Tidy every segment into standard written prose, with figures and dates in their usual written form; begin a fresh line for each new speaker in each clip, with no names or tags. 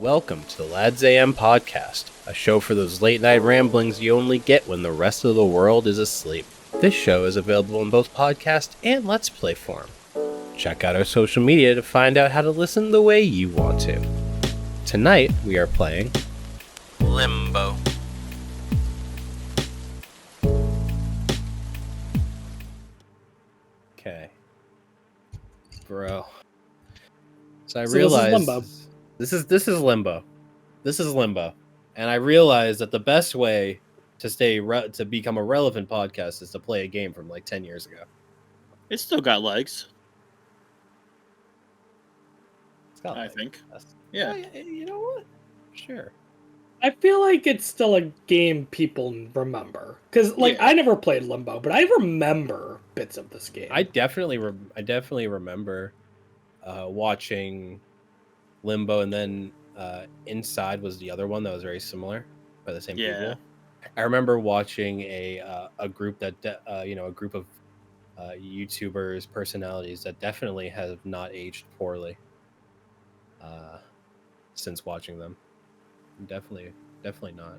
Welcome to the Lads AM podcast, a show for those late night ramblings you only get when the rest of the world is asleep. This show is available in both podcast and Let's Play form. Check out our social media to find out how to listen the way you want to. Tonight, we are playing Limbo. Okay. Bro. So I realized this is Limbo. This is Limbo. And I realized that the best way to to become a relevant podcast is to play a game from like 10 years ago.
It's still got legs.
It's got
I
legs.
think.
Yeah. You know what? Sure.
I feel like it's still a game people remember. Because, I never played Limbo, but I remember bits of this game.
I definitely remember watching Limbo, and then Inside was the other one that was very similar by the same people. I remember watching a group that a group of YouTubers, personalities that definitely have not aged poorly since watching them. Definitely not.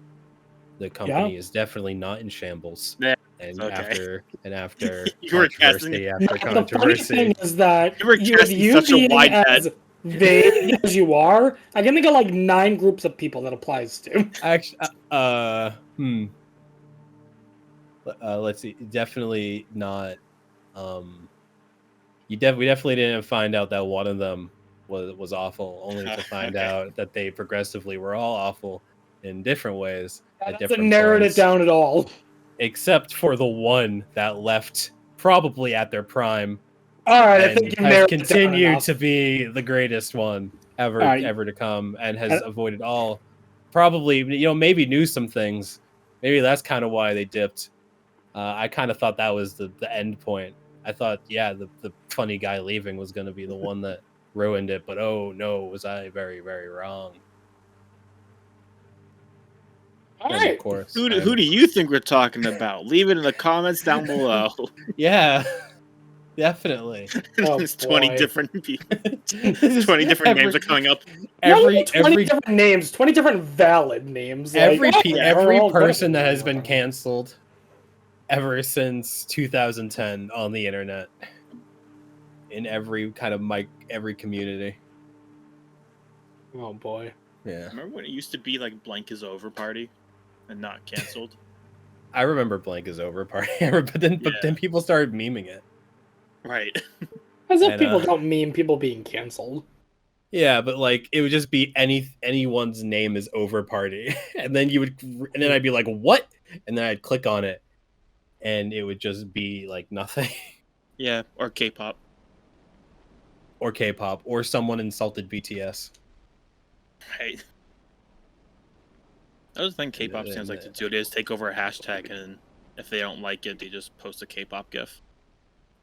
The company is definitely not in shambles.
Yeah.
And
Okay.
after
You were
controversy after
The funny
controversy.
thing is that
You were casting such a
being
wide
as
net.
vague as you are, I can think of like 9 groups of people that applies to.
Actually, let's see. Definitely not. We definitely didn't find out that one of them was awful, only to find out that they progressively were all awful in different ways.
That
at
doesn't
different
narrow it
points,
down at all.
except for the one that left probably at their prime.
All right, I
And
think you
has
narrowed it down
continued
enough.
to be the greatest one ever to come, and has
And-
avoided all. Probably, maybe knew some things. Maybe that's kind of why they dipped. I kind of thought that was the end point. I thought, the funny guy leaving was going to be the one that ruined it, but oh no, was I very, very wrong.
All
And
right.
of course,
Who do you think we're talking about? Leave it in the comments down below.
Yeah, definitely.
Oh,
There's 20
boy.
different people. 20 different names are coming up.
Every 20 different names, 20 different valid names.
Every
we're all
person
good.
that has been canceled ever since 2010 on the internet, in every kind of every community.
Oh boy.
Yeah,
Remember when it used to be like Blank is Over party and not canceled?
I remember Blank is Over party, but then people started memeing it.
Right.
As if
And,
people don't meme people being canceled.
Yeah, but like it would just be anyone's name is Over party, and then I'd be like, what? And then I'd click on it, and it would just be like nothing.
Yeah, or K-pop.
Or K-pop, or someone insulted BTS.
Right. I was thinking K-pop stands like to do it is take over a hashtag, and if they don't like it, they just post a K-pop gif.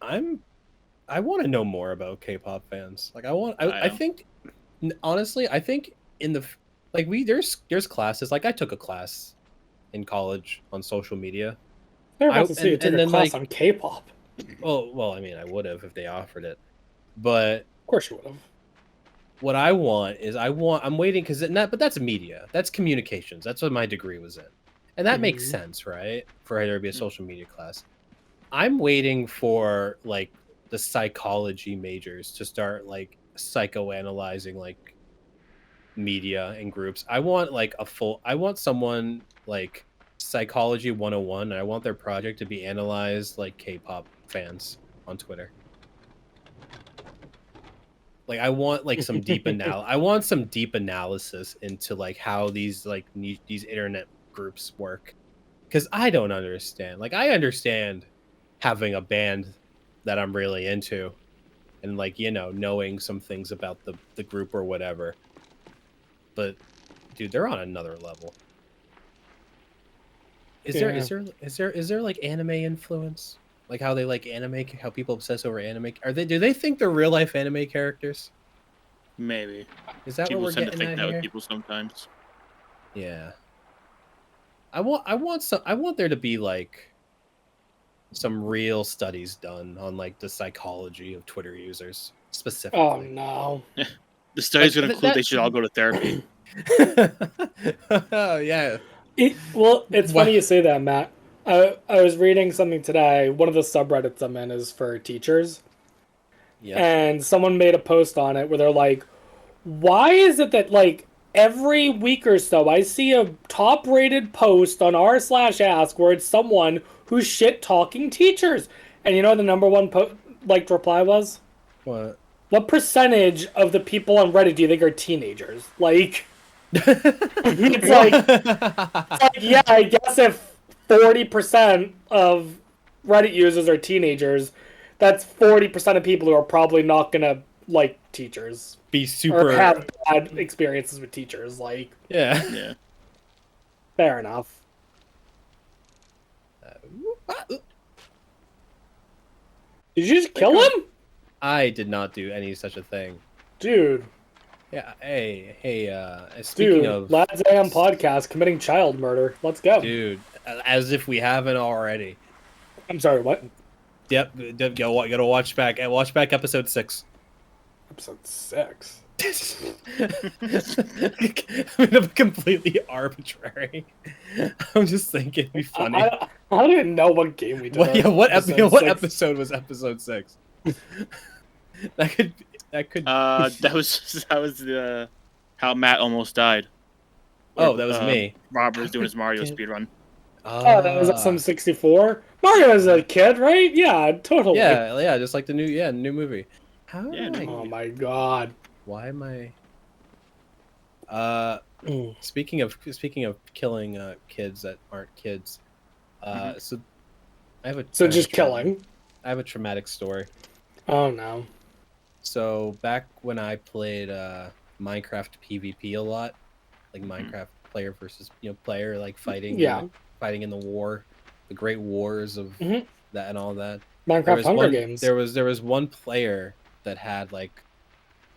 I want to know more about K-pop fans. Like I think honestly, I think in the there's classes. Like I took a class in college on social media.
They're about to see you take a class on K-pop.
Well, I mean, I would have if they offered it, but
Of course you would have.
what I want is I'm waiting but that's media, that's communications. That's what my degree was in, and that makes sense, right? For there to be a social media class. I'm waiting for like the psychology majors to start like psychoanalyzing like media and groups. I want someone like Psychology 101, and I want their project to be analyzed like K-pop fans on Twitter. Like I want like some deep analysis into like how these these internet groups work, because I don't understand. Like I understand having a band that I'm really into, and knowing some things about the group or whatever. But dude, they're on another level. Is there like anime influence? Like how they like anime, how people obsess over anime? Do they think they're real life anime characters?
Maybe.
Is that
People
what we're
tend to
getting
think
at
that
here?
with people sometimes.
Yeah. I want there to be like some real studies done on like the psychology of Twitter users specifically.
Oh no.
The study's
Like,
going to include they should all go to therapy.
Oh yeah.
It's
What?
funny you say that, Matt. I was reading something today. One of the subreddits I'm in is for teachers,
Yes.
and someone made a post on it where they're like, "Why is it that like every week or so I see a top-rated post on r/ask where it's someone who's shit talking teachers?" And you know what the number one reply was?
What?
What percentage of the people on Reddit do you think are teenagers? Like, it's like, yeah, I guess if 40% of Reddit users are teenagers, that's 40% of people who are probably not gonna like teachers
Be super.
or have bad experiences with teachers. Like,
Yeah.
Yeah.
fair enough. Did you just kill him?
I did not do any such a thing.
Dude.
Yeah. Hey. Speaking of
Lads AM podcast committing child murder. Let's go.
dude, as if we haven't already.
I'm sorry, what?
Yep. Gotta watch back. Watch back episode 6.
Episode 6.
I mean, I'm completely arbitrary. I'm just thinking it'd be funny.
I don't even know what game we did.
What
Episode 6.
episode was episode 6? that could.
That was the how Matt almost died.
Oh, that was me.
Robert was doing his Mario speedrun.
Oh, that was some 64. Mario was a kid, right? Yeah, totally.
Yeah, just like the new movie. How?
Yeah,
Oh my god.
Why am I? Speaking of killing kids that aren't kids, so I have a
just killing.
I have a traumatic story.
Oh no.
So back when I played Minecraft PvP a lot, like Minecraft player versus player, like fighting, fighting in the war, the great wars of that and all that.
Minecraft Hunger Games.
There was one player that had like,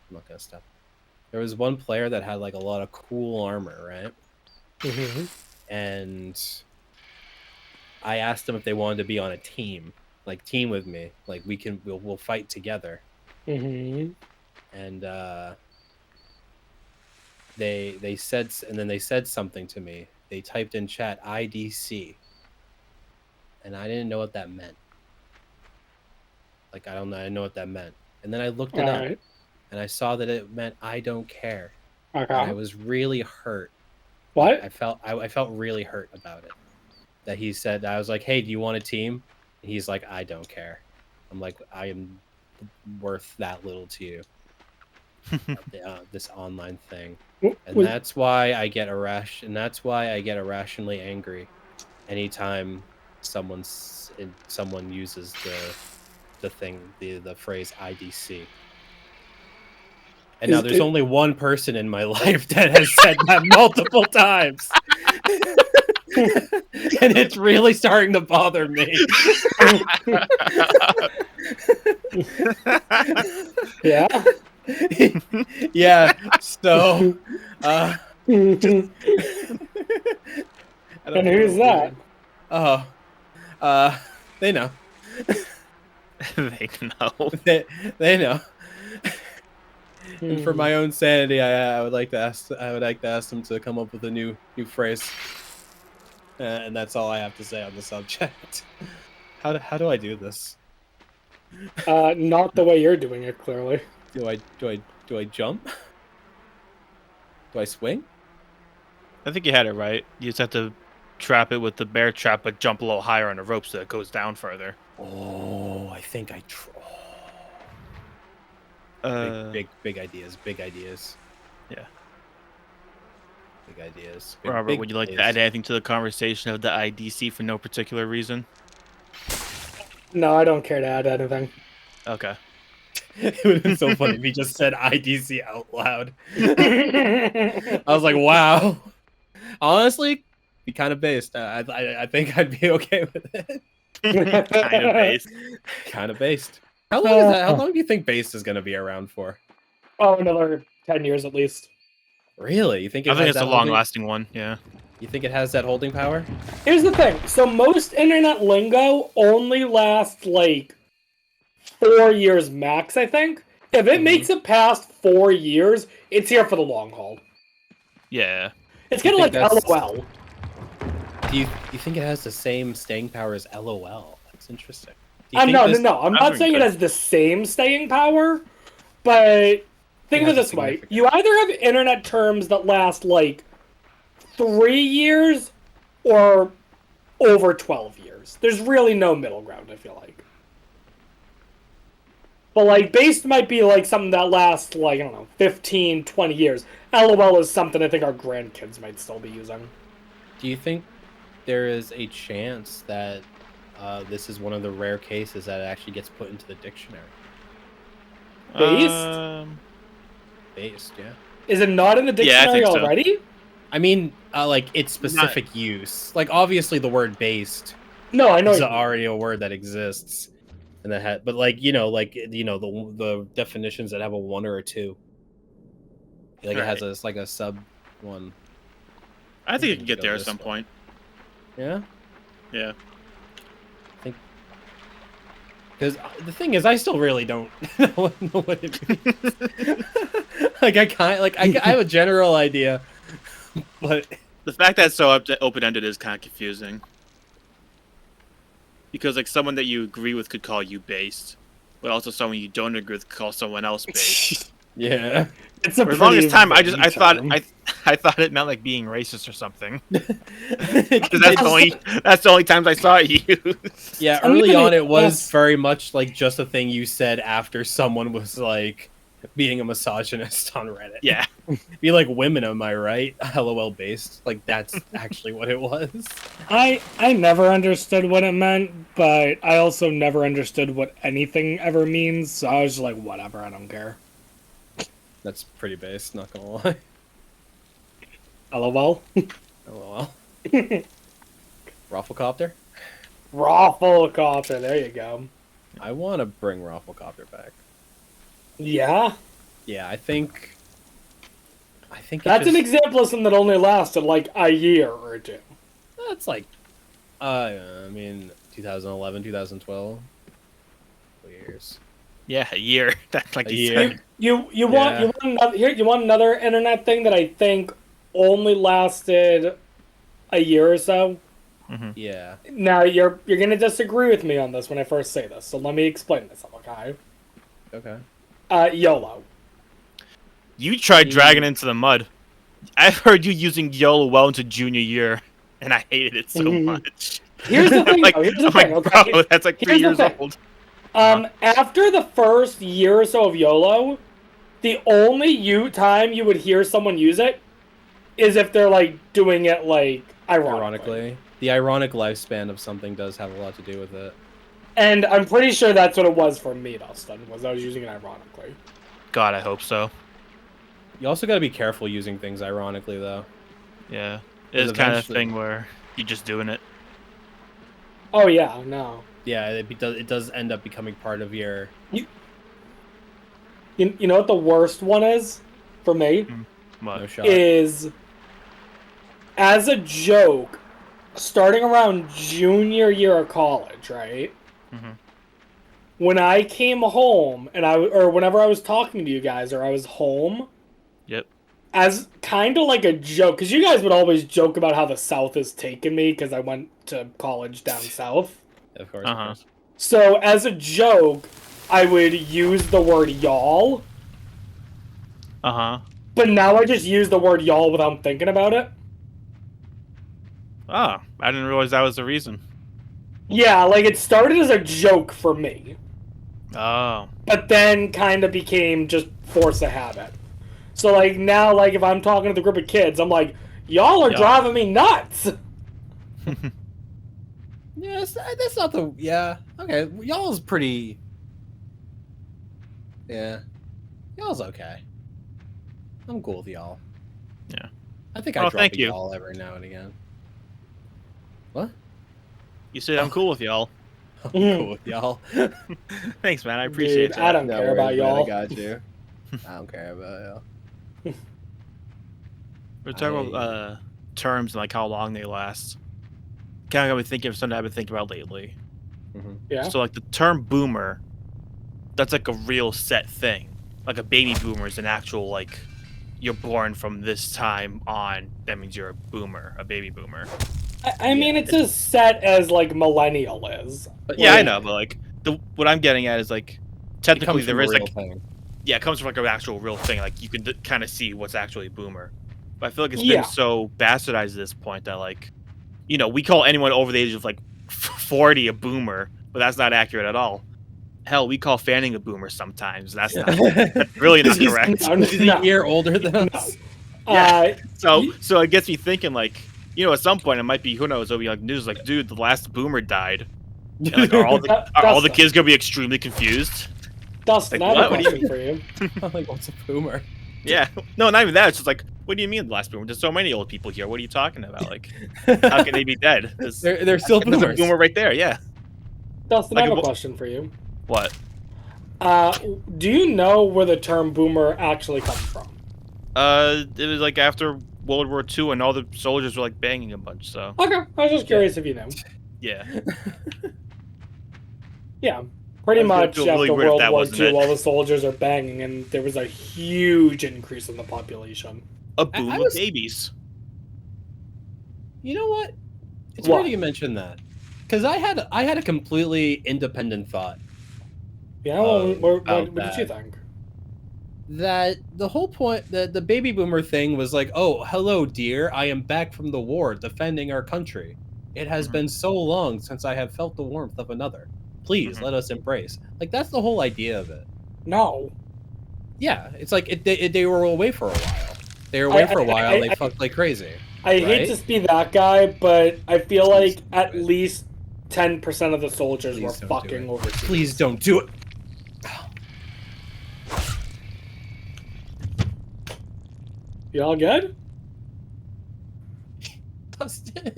I'm not gonna stop. There was one player that had like a lot of cool armor, right? And I asked them if they wanted to be on a team, like team with me, like we'll fight together. And they said, and then they said something to me. They typed in chat IDC, and I didn't know what that meant. Like I didn't know what that meant. And then I looked it up, and I saw that it meant I don't care.
Okay.
And I was really hurt.
What?
I felt really hurt about it. That he said, I was like, "Hey, do you want a team?" And he's like, "I don't care." I'm like, "I am worth that little to you." This online thing, and that's why I get irrationally angry anytime someone uses the phrase IDC. And now there's only one person in my life that has said that multiple times. And it's really starting to bother me.
Yeah.
Yeah. So
And who's that?
Oh. They know.
They know.
They know. And for my own sanity, I would like to ask them to come up with a new phrase. And that's all I have to say on the subject. How do I do this?
Not the way you're doing it, clearly.
Do I jump? Do I swing?
I think you had it right. You just have to trap it with the bear trap, but jump a little higher on the rope so it goes down further.
Oh, I think I. Big ideas. Big ideas.
Yeah.
Big ideas.
Robert, would you like to add anything to the conversation of the IDC for no particular reason?
No, I don't care to add anything.
Okay.
It would have been so funny if he just said IDC out loud. I was like, wow. Honestly, be kind of based. I think I'd be okay with it.
Kind of based.
Kind of based. How long is that? How long do you think based is going to be around for?
Oh, another 10 years at least.
Really? You think?
I think it's a long-lasting one. Yeah.
You think it has that holding power?
Here's the thing. So most internet lingo only lasts like 4 years max, I think. If it makes it past 4 years, it's here for the long haul.
Yeah.
It's kind of
You
like
think that's-
LOL.
Do you think it has the same staying power as LOL? That's interesting. Do you think
No,
this-
no. I'm
That's
not
pretty
saying it
good.
has the same staying power, but think of it
has a
this way:
significant-
you either have internet terms that last like 3 years or over 12 years. There's really no middle ground, I feel like. But like based might be like something that lasts like, I don't know, 15, 20 years. LOL is something I think our grandkids might still be using.
Do you think there is a chance that this is one of the rare cases that it actually gets put into the dictionary?
Based?
Based, yeah.
Is it not in the
Yeah, I
dictionary
think so.
already?
I mean, like its specific use. Like obviously the word "based"
No, I know.
is
you mean.
already a word that exists, and that had. But like the definitions that have a 1 or a 2. Like it has a like a sub one.
I think
we
you can
can
get
go
there at
this
some
way.
point.
Yeah.
Yeah.
Because the thing is, I still really don't know what it means. Like I have a general idea, but
The fact that it's so open-ended is kind of confusing. Because like someone that you agree with could call you based, but also someone you don't agree with could call someone else based.
yeah.
It's a
For the longest
pretty
time, I
vague term.
thought it meant like being racist or something. Because
It's-
that's the only times I saw it used.
Yeah,
I'm
early
gonna
on it was
guess-
very much like just a thing you said after someone was like being a misogynist on Reddit.
Yeah.
Be like, women, am I right? LOL based. Like that's actually what it was.
I never understood what it meant, but I also never understood what anything ever means, so I was just like, whatever, I don't care.
That's pretty based, not gonna lie.
LOL.
LOL. Rafflecopter?
Rafflecopter, there you go.
I wanna bring Rafflecopter back.
Yeah?
Yeah, I think it
That's an
just-
example of something that only lasted like a year or two.
That's like, I mean, 2011, 2012. 2 years.
Yeah, a year. That's like
A
you
year.
said.
You want another internet thing that I think only lasted a year or so?
Yeah.
Now you're gonna disagree with me on this when I first say this, so let me explain this, okay?
Okay.
YOLO.
You tried dragging it into the mud. I've heard you using YOLO well into junior year, and I hated it so much.
Here's the thing,
Like,
though. Here's the
I'm
thing,
like,
okay?
bro, that's like 3
Here's the
years
thing.
old.
After the first year or so of YOLO, the only time you would hear someone use it is if they're like doing it like ironically.
The ironic lifespan of something does have a lot to do with it.
And I'm pretty sure that's what it was for me, Dustin, was I was using it ironically.
God, I hope so.
You also got to be careful using things ironically, though.
Yeah.
Because
It's kind of
eventually-
thing where you're just doing it.
Oh yeah, no.
Yeah, it does end up becoming part of your.
You know what the worst one is for me?
What?
No shot.
Is as a joke, starting around junior year of college, right?
Mhm.
When I came home or whenever I was talking to you guys or I was home,
Yep.
as kind of like a joke, because you guys would always joke about how the South has taken me because I went to college down south.
Of course.
Uh-huh.
Of course.
So as a joke, I would use the word y'all,
Uh-huh.
but now I just use the word y'all without thinking about it.
Oh, I didn't realize that was the reason.
Yeah, like it started as a joke for me,
Oh.
but then kind of became just force of habit. So like now, like if I'm talking to the group of kids, I'm like, y'all are
Y'all.
driving me nuts.
Yeah, that's not the. Yeah. Okay. Y'all's pretty. Yeah. Y'all's okay. I'm cool with y'all.
Yeah.
I think
Oh,
I drop
thank
a
you.
y'all every now and again. What?
You said I'm cool with y'all.
I'm
Mhm.
cool with y'all.
Thanks, man. I appreciate
Dude,
that.
I don't
No
care about
worries, man,
y'all.
I got you. I don't care about y'all.
We're talking about terms and like how long they last. Kind of got me thinking of something I've been thinking about lately.
Yeah.
So like the term boomer, that's like a real set thing. Like a baby boomer is an actual like, you're born from this time on, that means you're a boomer, a baby boomer.
I mean, it's as set as like millennial is.
But
Yeah, I know, but like what I'm getting at is like
it
technically
comes from
there
a
is
real
like
thing.
yeah, it comes from like an actual real thing. Like you can kind of see what's actually boomer. But I feel like it's
Yeah.
been so bastardized at this point that like, you know, we call anyone over the age of like 40 a boomer, but that's not accurate at all. Hell, we call Fanning a boomer sometimes. That's not that's really not
He's-
correct.
He's a year older than us.
Yeah.
You-
So it gets me thinking like, you know, at some point it might be, who knows, it'll be like news like, dude, the last boomer died. And, like, are all the kids gonna be extremely confused?
Dustin,
Like,
I have a
what? What do you
question for you.
I'm like, what's a boomer?
Yeah. No, not even that. It's just like, what do you mean the last boomer? There's so many old people here. What are you talking about? Like, how can they be dead?
They're still
There's a
boomers.
boomer right there. Yeah.
Dustin,
Like,
I have a
what-
question for you.
What?
Do you know where the term boomer actually comes from?
It was like after World War II, and all the soldiers were like banging a bunch. So
Okay, I was just curious if you know.
yeah.
Yeah, pretty
I was gonna
much
feel really
after
weird if
World
that
War
wasn't
II,
it.
all the soldiers are banging, and there was a huge increase in the population.
A boom
I
of
was-
babies.
You know what? It's
What?
funny you mentioned that, because I had a completely independent thought
Yeah, well, what
about
did you
that.
think?
that the whole point that the baby boomer thing was like, oh, hello, dear, I am back from the war, defending our country. It has
Mhm.
been so long since I have felt the warmth of another. Please
Mhm.
let us embrace. Like that's the whole idea of it.
No.
Yeah, it's like they were away for a while. They were away for a while. And they fucked like crazy.
I hate
Right?
to be that guy, but I feel
Please
like
don't
at
do it.
least 10% of the soldiers
Please
were
don't do
fucking
it.
overseas.
Please don't do it.
You all good?
Dustin,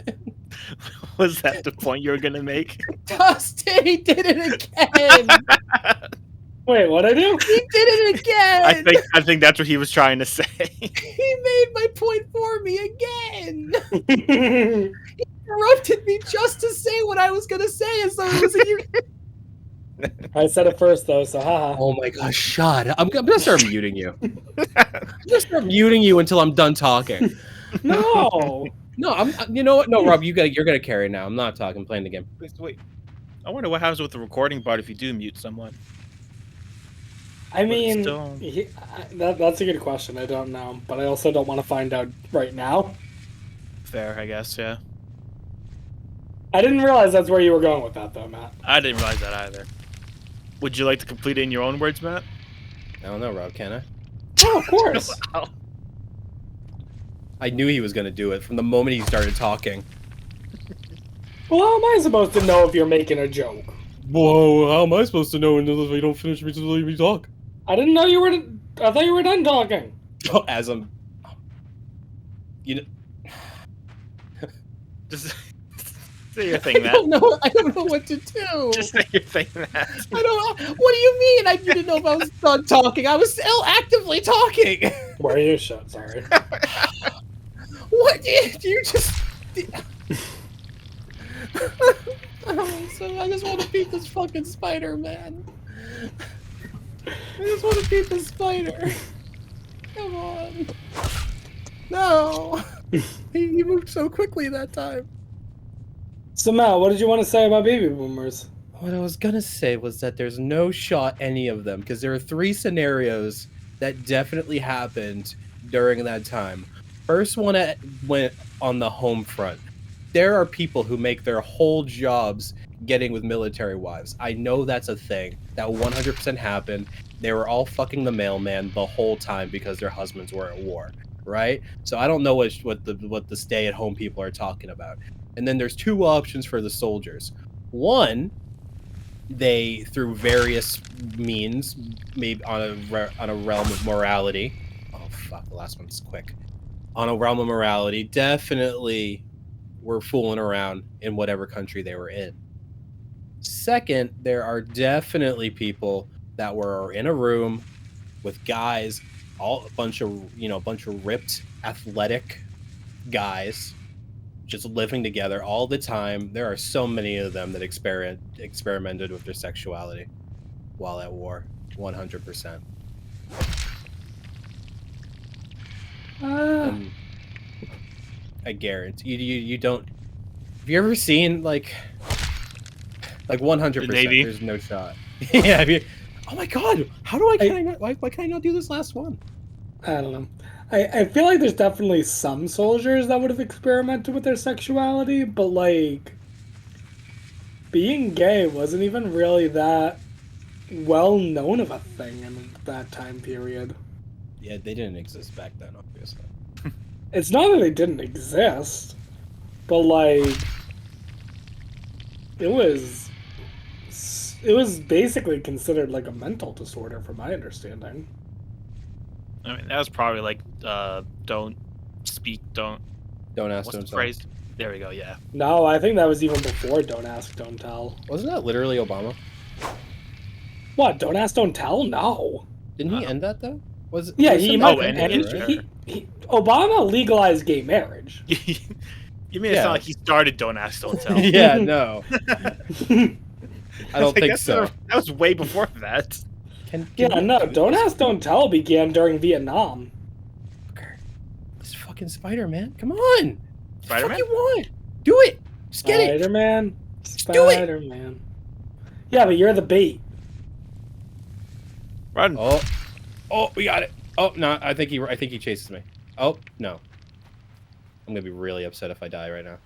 Was that the point you were gonna make?
Dustin, he did it again.
Wait, what I do?
He did it again.
I think that's what he was trying to say.
He made my point for me again. Interrupted me just to say what I was gonna say, as though it was a you.
I said it first though, so haha.
Oh my gosh, shut up. I'm gonna start muting you. I'm gonna start muting you until I'm done talking.
No.
No, you know what? No, Rob, you're gonna carry now. I'm not talking. I'm playing the game.
Wait. I wonder what happens with the recording part if you do mute someone.
I mean,
still-
that's a good question. I don't know, but I also don't want to find out right now.
Fair, I guess, yeah.
I didn't realize that's where you were going with that, though, Matt.
I didn't realize that either. Would you like to complete it in your own words, Matt?
I don't know, Rob. Can I?
Oh, of course.
Wow.
I knew he was gonna do it from the moment he started talking.
Well, how am I supposed to know if you're making a joke?
Whoa! How am I supposed to know until you don't finish me talk?
I didn't know you were. I thought you were done talking.
As I'm, you know,
Just say your thing,
I
Matt.
don't know. I don't know what to do.
Just say your thing, Matt.
I don't know. What do you mean? I didn't know if I was done talking. I was still actively talking.
Where are you? Shut. Sorry.
What did you just? So I just want to beat this fucking spider, man. I just want to beat this spider. Come on. No. He moved so quickly that time.
So, Matt, what did you want to say about baby boomers?
What I was gonna say was that there's no shot any of them, because there are 3 scenarios that definitely happened during that time. First one went on the home front. There are people who make their whole jobs getting with military wives. I know that's a thing. That 100% happened. They were all fucking the mailman the whole time because their husbands were at war, right? So I don't know what the stay-at-home people are talking about. And then there's 2 options for the soldiers. One, they through various means, maybe on a realm of morality. Oh fuck, the last one's quick. On a realm of morality, definitely were fooling around in whatever country they were in. Second, there are definitely people that were in a room with guys, a bunch of ripped, athletic guys, just living together all the time. There are so many of them that experimented with their sexuality while at war. 100%. And I guarantee you don't. Have you ever seen like 100%?
Navy?
There's no shot. Yeah. Oh my god! How do can I not? Why can I not do this last one?
I don't know. I feel like there's definitely some soldiers that would have experimented with their sexuality, but like being gay wasn't even really that well known of a thing in that time period.
Yeah, they didn't exist back then, obviously.
It's not that they didn't exist, but like it was basically considered like a mental disorder from my understanding.
I mean, that was probably like, don't speak, don't.
Don't ask,
What's
don't
the
tell.
phrase? There we go. Yeah.
No, I think that was even before Don't Ask, Don't Tell.
Wasn't that literally Obama?
What? Don't Ask, Don't Tell? No.
Didn't he end that though? Was
Yeah,
was
he
some-
might.
and
and
right?
Obama legalized gay marriage.
You made it
Yeah.
sound like he started Don't Ask, Don't Tell.
Yeah, no, I don't think so.
That was way before that.
Can
Yeah,
you
no.
do
Don't
this?
Ask, Don't Tell began during Vietnam.
This fucking Spider-Man. Come on.
Spider-Man?
What the fuck you want? Do it. Just get it.
Spider-Man.
do it.
Spider-Man. Yeah, but you're the bait.
Run.
Oh, we got it. Oh no, I think he chases me. Oh no. I'm gonna be really upset if I die right now.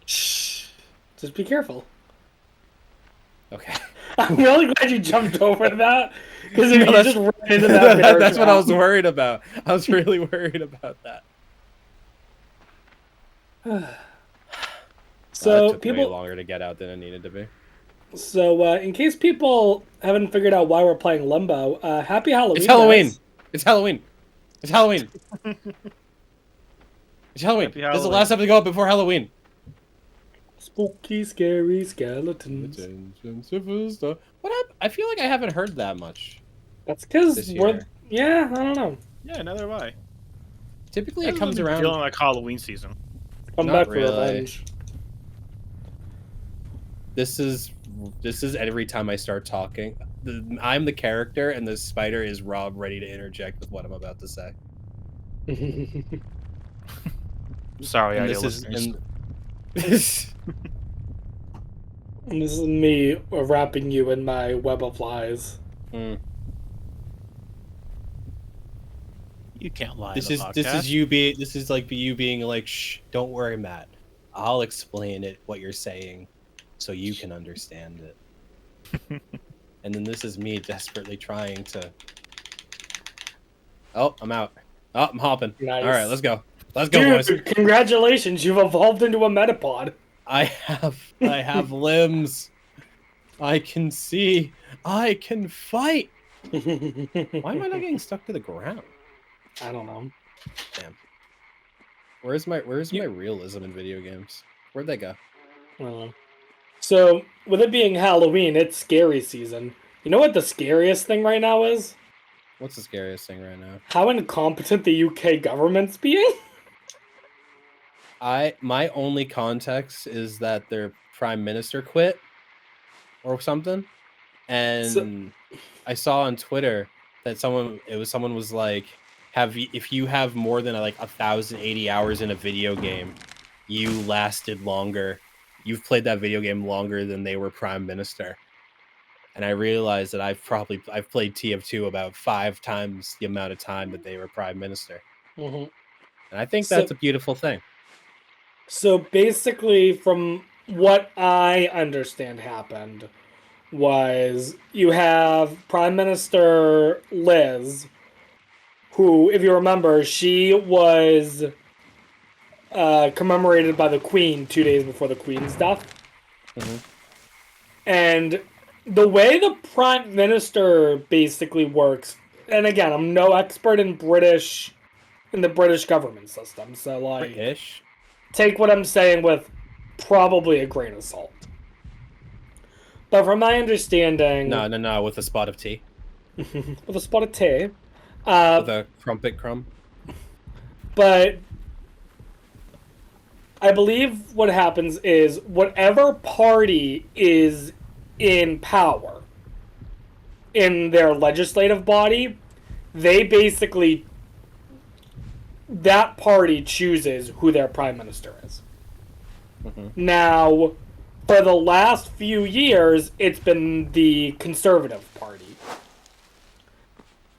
Shh. Just be careful.
Okay.
I'm really glad you jumped over that. Because if
No,
you
that's-
just ran into that bear
That's what I was
trap-
worried about. I was really worried about that.
So
that took way
people,
longer to get out than it needed to be.
in case people haven't figured out why we're playing Limbo, happy Halloween!
It's Halloween.
guys.
It's Halloween. It's Halloween. It's Halloween.
Happy
This is the
Halloween.
last episode to go up before Halloween.
Spooky, scary skeletons.
What happened? I feel like I haven't heard that much.
That's because
This
we're.
year.
Yeah, I don't know.
Yeah, neither have I.
Typically, it comes
Feeling
around.
like Halloween season.
Come
Not
back for
really.
revenge.
This is every time I start talking. I'm the character, and the spider is Rob, ready to interject with what I'm about to say.
Sorry,
And
audio
this is
listeners.
And this is me wrapping you in my web of lies.
Mm.
You can't lie.
This
in
is
the
this
podcast.
is you being this is like you being like, shh, don't worry, Matt. I'll explain it what you're saying, so you can understand it. And then this is me desperately trying to. Oh, I'm out. Oh, I'm hopping.
Nice.
All right, let's go. Let's go, boys.
Dude, congratulations! You've evolved into a metapod.
I have limbs. I can see. I can fight. Why am I not getting stuck to the ground?
I don't know.
Damn. Where's my realism in video games? Where'd they go?
I don't know. So, with it being Halloween, it's scary season. You know what the scariest thing right now is?
What's the scariest thing right now?
How incompetent the UK government's being?
My only context is that their prime minister quit or something. And I saw on Twitter that someone was like, if you have more than like 1,080 hours in a video game, you lasted longer. You've played that video game longer than they were prime minister. And I realized that I've played TF2 about 5 times the amount of time that they were prime minister.
Mm-hmm.
And I think
So-
that's a beautiful thing.
So basically, from what I understand happened, was you have Prime Minister Liz, who, if you remember, she was commemorated by the Queen 2 days before the Queen's death.
Mhm.
And the way the Prime Minister basically works, and again, I'm no expert in the British government system, so like...
Ish.
Take what I'm saying with probably a grain of salt. But from my understanding...
No, with a spot of tea.
with a spot of tea.
With a crumpet crumb.
But I believe what happens is whatever party is in power in their legislative body, they basically that party chooses who their prime minister is.
Mhm.
Now, for the last few years, it's been the Conservative Party.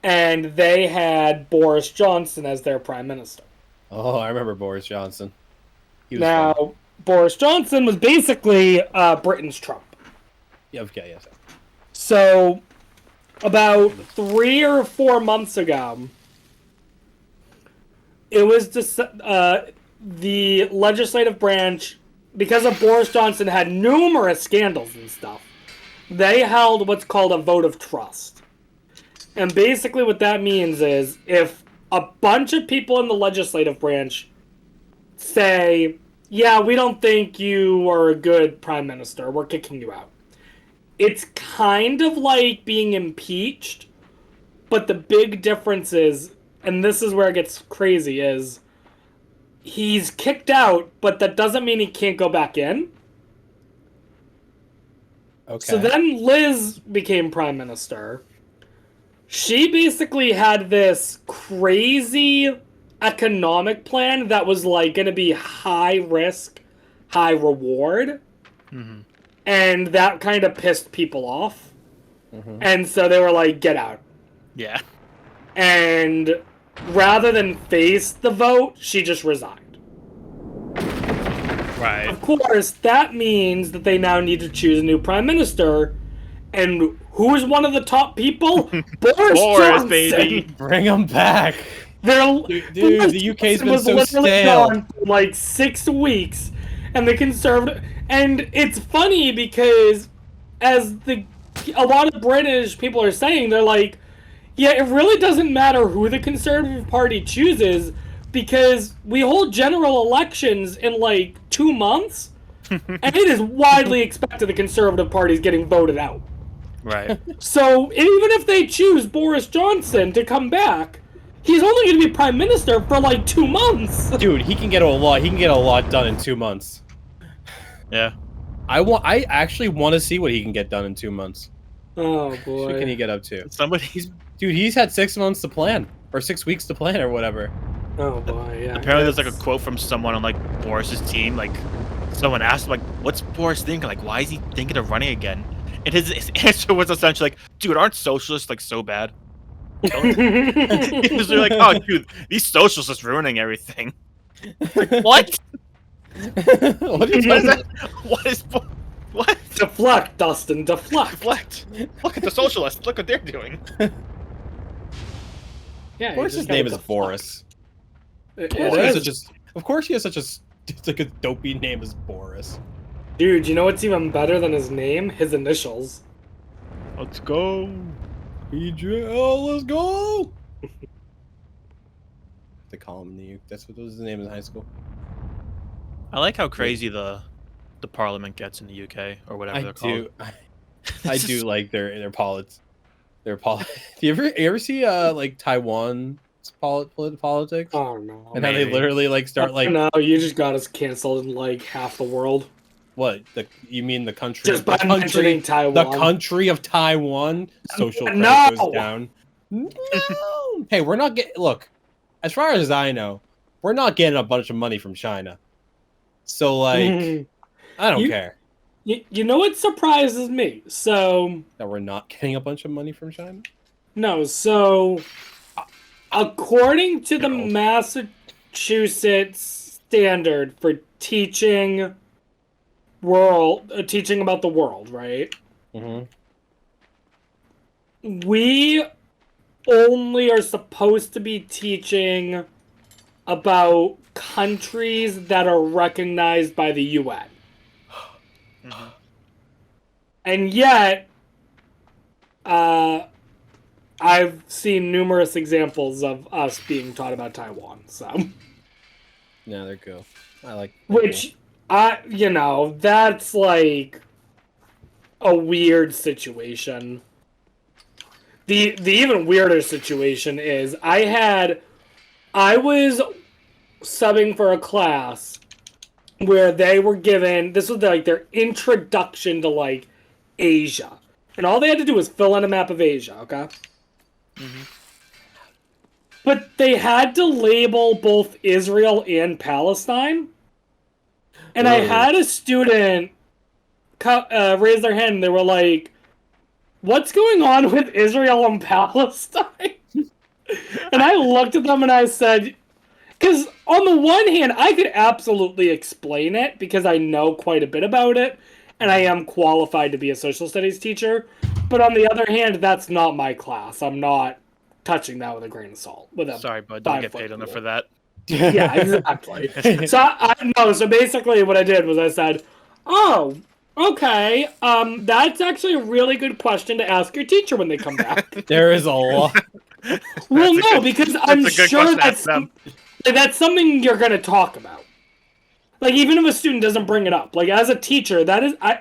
And they had Boris Johnson as their prime minister.
Oh, I remember Boris Johnson. He was
Now,
fun.
Boris Johnson was basically Britain's Trump.
Yeah, okay, yes.
So, about 3 or 4 months ago, it was the legislative branch, because of Boris Johnson had numerous scandals and stuff, they held what's called a vote of trust. And basically what that means is if a bunch of people in the legislative branch say, yeah, we don't think you are a good prime minister, we're kicking you out. It's kind of like being impeached, but the big difference is, and this is where it gets crazy, is he's kicked out, but that doesn't mean he can't go back in.
Okay.
So then Liz became prime minister. She basically had this crazy economic plan that was like going to be high risk, high reward.
Mm-hmm.
And that kind of pissed people off.
Mhm.
And so they were like, get out.
Yeah.
And rather than face the vote, she just resigned.
Right.
Of course, that means that they now need to choose a new prime minister. And who is one of the top people? Boris Johnson.
baby.
Bring him back.
Dude,
Dude, the UK's been so stale.
Gone for like 6 weeks, and the conservative. And it's funny because, as a lot of British people are saying, they're like, yeah, it really doesn't matter who the Conservative Party chooses because we hold general elections in like 2 months, and it is widely expected the Conservative Party is getting voted out.
Right.
So even if they choose Boris Johnson to come back, he's only going to be prime minister for like 2 months.
Dude, he can get a lot. He can get a lot done in 2 months.
Yeah.
I actually want to see what he can get done in 2 months.
Oh
What
boy.
can he get up to?
Somebody's
Dude, he's had 6 months to plan, or 6 weeks to plan, or whatever.
Oh boy, yeah.
apparently there's like a quote from someone on like Boris's team. Like someone asked him, like, "What's Boris thinking? Like, why is he thinking of running again?" And his answer was essentially like, "Dude, aren't socialists like so bad?" He was like, "Oh, dude, these socialists is ruining everything." Like, what?
What are you
What is
talking
that? What is what?
Deflect, Dustin, deflect.
Deflect. Look at the socialists. Look what they're doing.
Yeah,
Of course his name is Boris.
It
Of course, he has
is.
such a, of course he has such a it's like a dopey name as Boris.
Dude, you know what's even better than his name? His initials.
Let's go.
PJ, let's go! They call him that's what was his name in high school.
I like how crazy the parliament gets in the UK or whatever
I
they're called.
do. I do like their politics. Do you ever see like Taiwan politics?
Oh no.
And how they
maybe.
literally like start like
no, you just got us canceled in like half the world.
what? You mean the country?
Just by
the
mentioning Taiwan.
The country of Taiwan. Social credit
No!
goes down. No. Hey, we're not getting. Look, as far as I know, we're not getting a bunch of money from China. So like, I don't care
You know what surprises me? So
that we're not getting a bunch of money from China.
no, so according to the
No.
Massachusetts standard for teaching teaching about the world, right?
Mm-hmm.
We only are supposed to be teaching about countries that are recognized by the UN.
Mhm.
And yet, I've seen numerous examples of us being taught about Taiwan. So,
Yeah, they're cool. I like.
which that's like a weird situation. The even weirder situation is I was subbing for a class where they were given, this was like their introduction to like Asia, and all they had to do was fill in a map of Asia. Okay. But they had to label both Israel and Palestine. And I had a student raise their hand. And they were like, "What's going on with Israel and Palestine?" And I looked at them and I said, because on the one hand, I could absolutely explain it because I know quite a bit about it, and I am qualified to be a social studies teacher. But on the other hand, that's not my class. I'm not touching that with a grain of salt.
Sorry, bud. Don't get paid enough for that.
Yeah, exactly. So basically what I did was I said, "Oh, okay, that's actually a really good question to ask your teacher when they come back."
There is a lot.
Well, no, because I'm sure that's something you're going to talk about. Like, even if a student doesn't bring it up, like, as a teacher,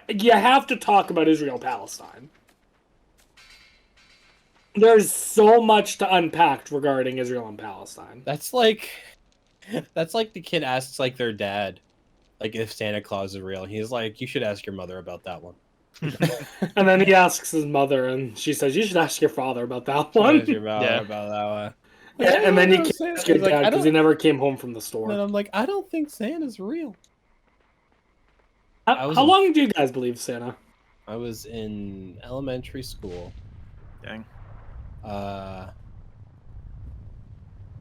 you have to talk about Israel-Palestine. There's so much to unpack regarding Israel and Palestine.
That's like the kid asks like their dad, like if Santa Claus is real. He's like, you should ask your mother about that one.
And then he asks his mother, and she says, "You should ask your father about that one."
Ask your mother about that one.
Yeah, and then you can't ask your dad because he never came home from the store.
And I'm like, I don't think Santa's real.
How long do you guys believe Santa?
I was in elementary school.
Dang.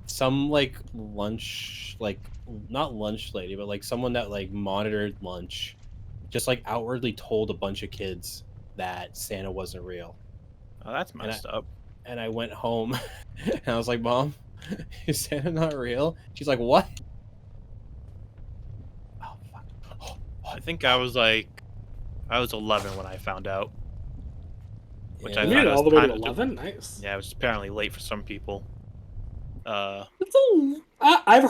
Some like lunch, like not lunch lady, but like someone that like monitored lunch, just like outwardly told a bunch of kids that Santa wasn't real.
Oh, that's messed up.
And I went home and I was like, "Mom, is Santa not real?" She's like, "What?" Oh fuck.
I think I was 11 when I found out. Which I
made it all the way to 11. Nice.
Yeah, it was apparently late for some people.
I've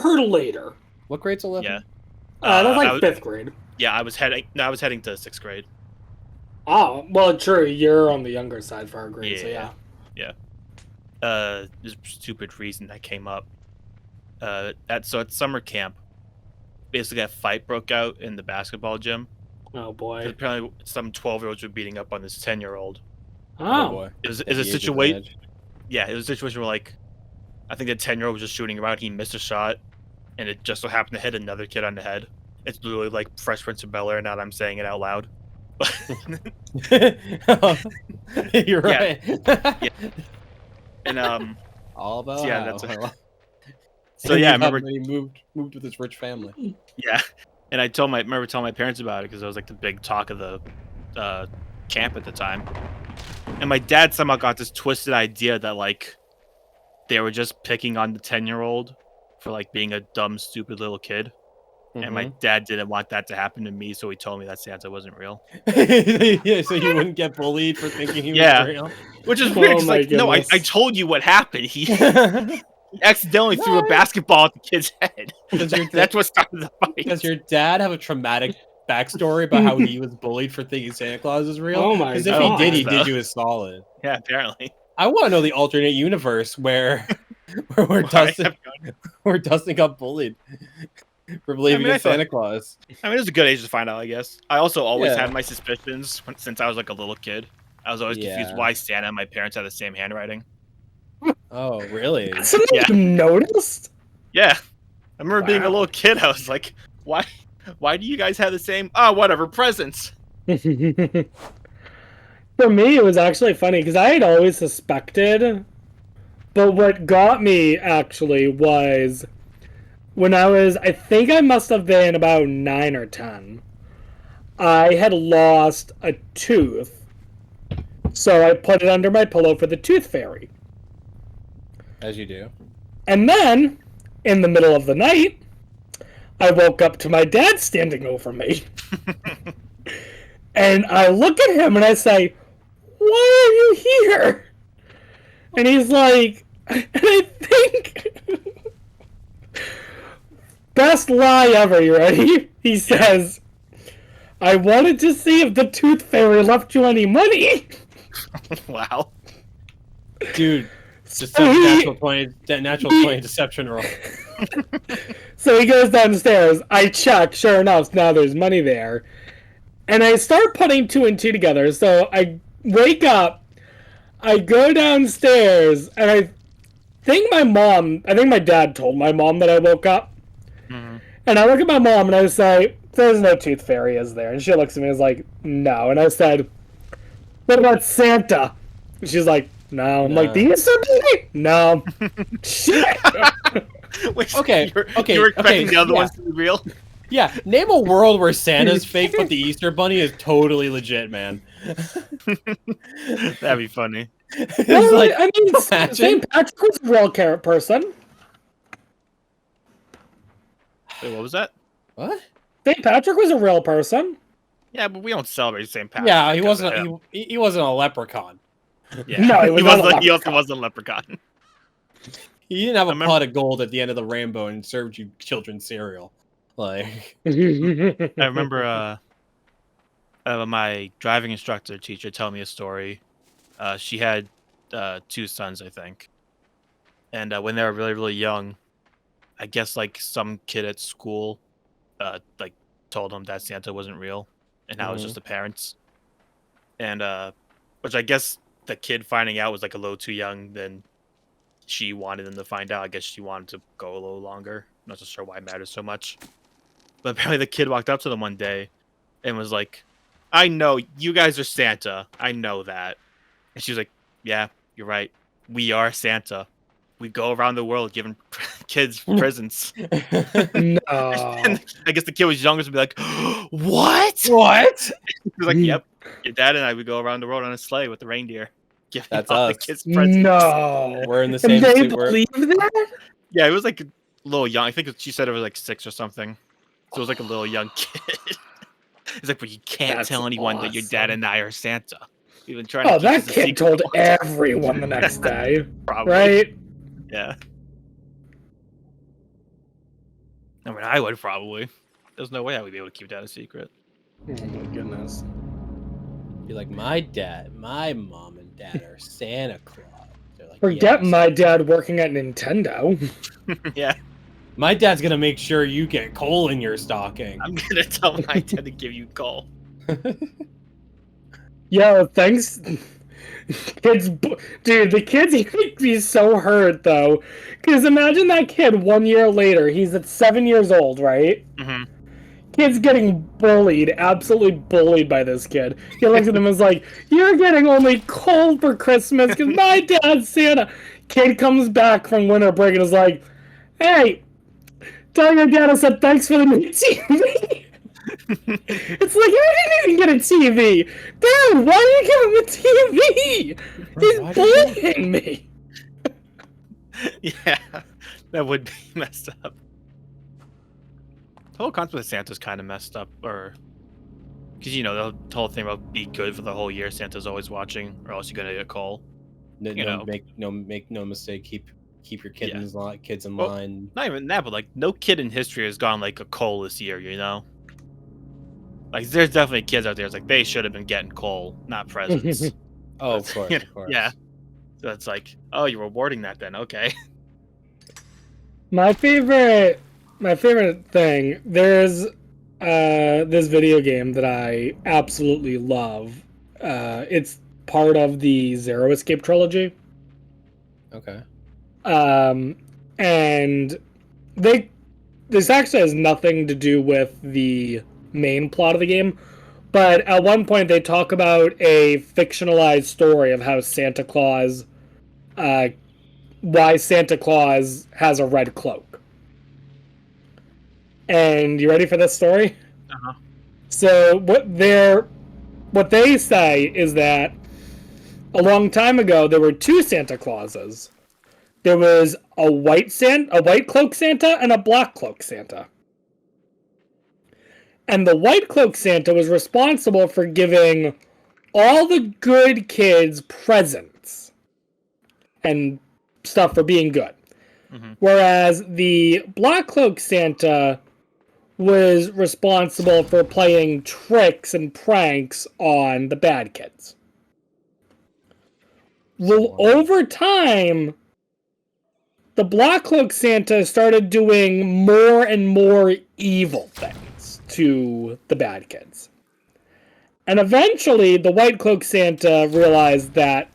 heard later.
What grade's 11?
Yeah.
That's like 5th grade.
Yeah, I was heading to 6th grade.
Oh, well, true. You're on the younger side for our grade, so yeah.
Yeah. This stupid reason that came up. At summer camp, basically a fight broke out in the basketball gym.
Oh boy.
Apparently some 12-year-olds were beating up on this 10-year-old.
Oh
boy.
It was a situation. Yeah, it was a situation where like, I think the 10-year-old was just shooting around. He missed a shot, and it just so happened to hit another kid on the head. It's literally like Fresh Prince of Bel-Air. Now that I'm saying it out loud.
You're right.
Yeah. And
all about
So yeah, I remember
he moved with his rich family.
Yeah, and I remember telling my parents about it because it was like the big talk of the camp at the time. And my dad somehow got this twisted idea that like they were just picking on the 10-year-old for like being a dumb, stupid little kid. And my dad didn't want that to happen to me, so he told me that Santa wasn't real.
Yeah, so you wouldn't get bullied for thinking he was real.
Which is weird, because like, no, I told you what happened. He accidentally threw a basketball at the kid's head. That's what started the fight.
Does your dad have a traumatic backstory about how he was bullied for thinking Santa Claus is real?
Oh my god.
Because if he did, he did you a solid.
Yeah, apparently.
I want to know the alternate universe where Dustin got bullied for believing in Santa Claus.
I mean, it was a good age to find out, I guess. I also always had my suspicions since I was like a little kid. I was always confused why Santa and my parents had the same handwriting.
Oh, really?
Something you noticed?
Yeah. I remember being a little kid. I was like, why do you guys have the same? Oh, whatever, presents.
For me, it was actually funny because I had always suspected. But what got me actually was when I think I must have been about 9 or 10. I had lost a tooth. So I put it under my pillow for the tooth fairy.
As you do.
And then, in the middle of the night, I woke up to my dad standing over me. And I look at him and I say, "Why are you here?" And he's like, and I think, best lie ever, you ready? He says, "I wanted to see if the tooth fairy left you any money."
Wow.
Dude, just a natural 20 deception roll.
So he goes downstairs. I check. Sure enough, now there's money there. And I start putting 2 and 2 together. So I wake up. I go downstairs, and think my dad told my mom that I woke up.
Mhm.
And I look at my mom and I say, there's no tooth fairy, is there? And she looks at me and is like, no. And I said, what about Santa? And she's like, no. I'm like, the Easter Bunny? No. Shit.
Wait,
Okay,
you were expecting the other
yeah.
ones to be real?
Yeah, name a world where Santa's fake, but the Easter Bunny is totally legit, man.
That'd be funny.
It's
Well,
like,
I mean,
imagine.
St. Patrick was a real carrot person.
Wait, what was that?
What?
St. Patrick was a real person.
Yeah, but we don't celebrate St. Patrick.
Yeah, he
because of
wasn't.
him.
He wasn't a leprechaun.
Yeah.
No, he was not a
He also
leprechaun.
wasn't a leprechaun.
He didn't have a
remember-
pot of gold at the end of the rainbow and served you children's cereal. Like,
I remember my driving instructor teacher telling me a story. She had 2 sons, I think. And when they were really, really young, I guess like some kid at school like told them that Santa wasn't real and how it was just the parents. And which I guess the kid finding out was like a little too young than she wanted them to find out. I guess she wanted to go a little longer. I'm not so sure why it matters so much. But apparently the kid walked up to them one day and was like, I know, you guys are Santa. I know that. And she was like, yeah, you're right. We are Santa. We go around the world giving kids presents.
No.
And I guess the kid was younger, so be like, what?
what?
He was like, yep. Your dad and I would go around the world on a sleigh with the reindeer. Giving
That's
all
us.
the kids presents.
No.
We're in the
And
same.
they
we're-
believe that?
Yeah, it was like a little young. I think she said it was like 6 or something. So it was like a little young kid. He's like, but you can't
That's
tell anyone that your dad and I are Santa. We've been trying
Oh,
to keep
that
this a
kid
secret
told
the whole time."
everyone the next day,
Probably.
right?
Yeah. I mean, I would probably. There's no way I would be able to keep that a secret.
Oh my goodness.
Be like, my dad, my mom and dad are Santa Claus. They're like,
Forget
"Yes."
my dad working at Nintendo.
Yeah.
My dad's gonna make sure you get coal in your stocking.
I'm gonna tell my dad to give you a call.
Yo, thanks. Kids, dude, the kids make me so hurt though. Because imagine that kid 1 year later, he's at 7 years old, right?
Mm-hmm.
Kid's getting bullied, absolutely bullied by this kid. He looks at him and is like, you're getting only coal for Christmas because my dad's Santa. Kid comes back from winter break and is like, hey, tell your dad I said thanks for the new TV. It's like, I didn't even get a TV. Dad, why are you giving him a TV?
Why
He's
did
bullying me.
Yeah, that would be messed up. The whole concept of Santa's kind of messed up, or because the whole thing about be good for the whole year. Santa's always watching, or else you're gonna get a call.
Make no mistake. Keep your kids in
Well,
line.
Not even that, but like no kid in history has gone like a coal this year. Like there's definitely kids out there. It's like they should have been getting coal, not presents.
Oh, of course, of course.
Yeah. So it's like, oh, you're rewarding that then? Okay.
My favorite thing, there's this video game that I absolutely love. It's part of the Zero Escape trilogy.
Okay.
And this actually has nothing to do with the main plot of the game, but at one point they talk about a fictionalized story of how Santa Claus, why Santa Claus has a red cloak. And you ready for this story?
Uh-huh.
So what they say is that a long time ago there were 2 Santa Clauses. There was a white cloak Santa and a black cloak Santa. And the white cloak Santa was responsible for giving all the good kids presents and stuff for being good.
Mm-hmm.
Whereas the black cloak Santa was responsible for playing tricks and pranks on the bad kids. Well, over time, the black cloak Santa started doing more and more evil things to the bad kids. And eventually, the white cloak Santa realized that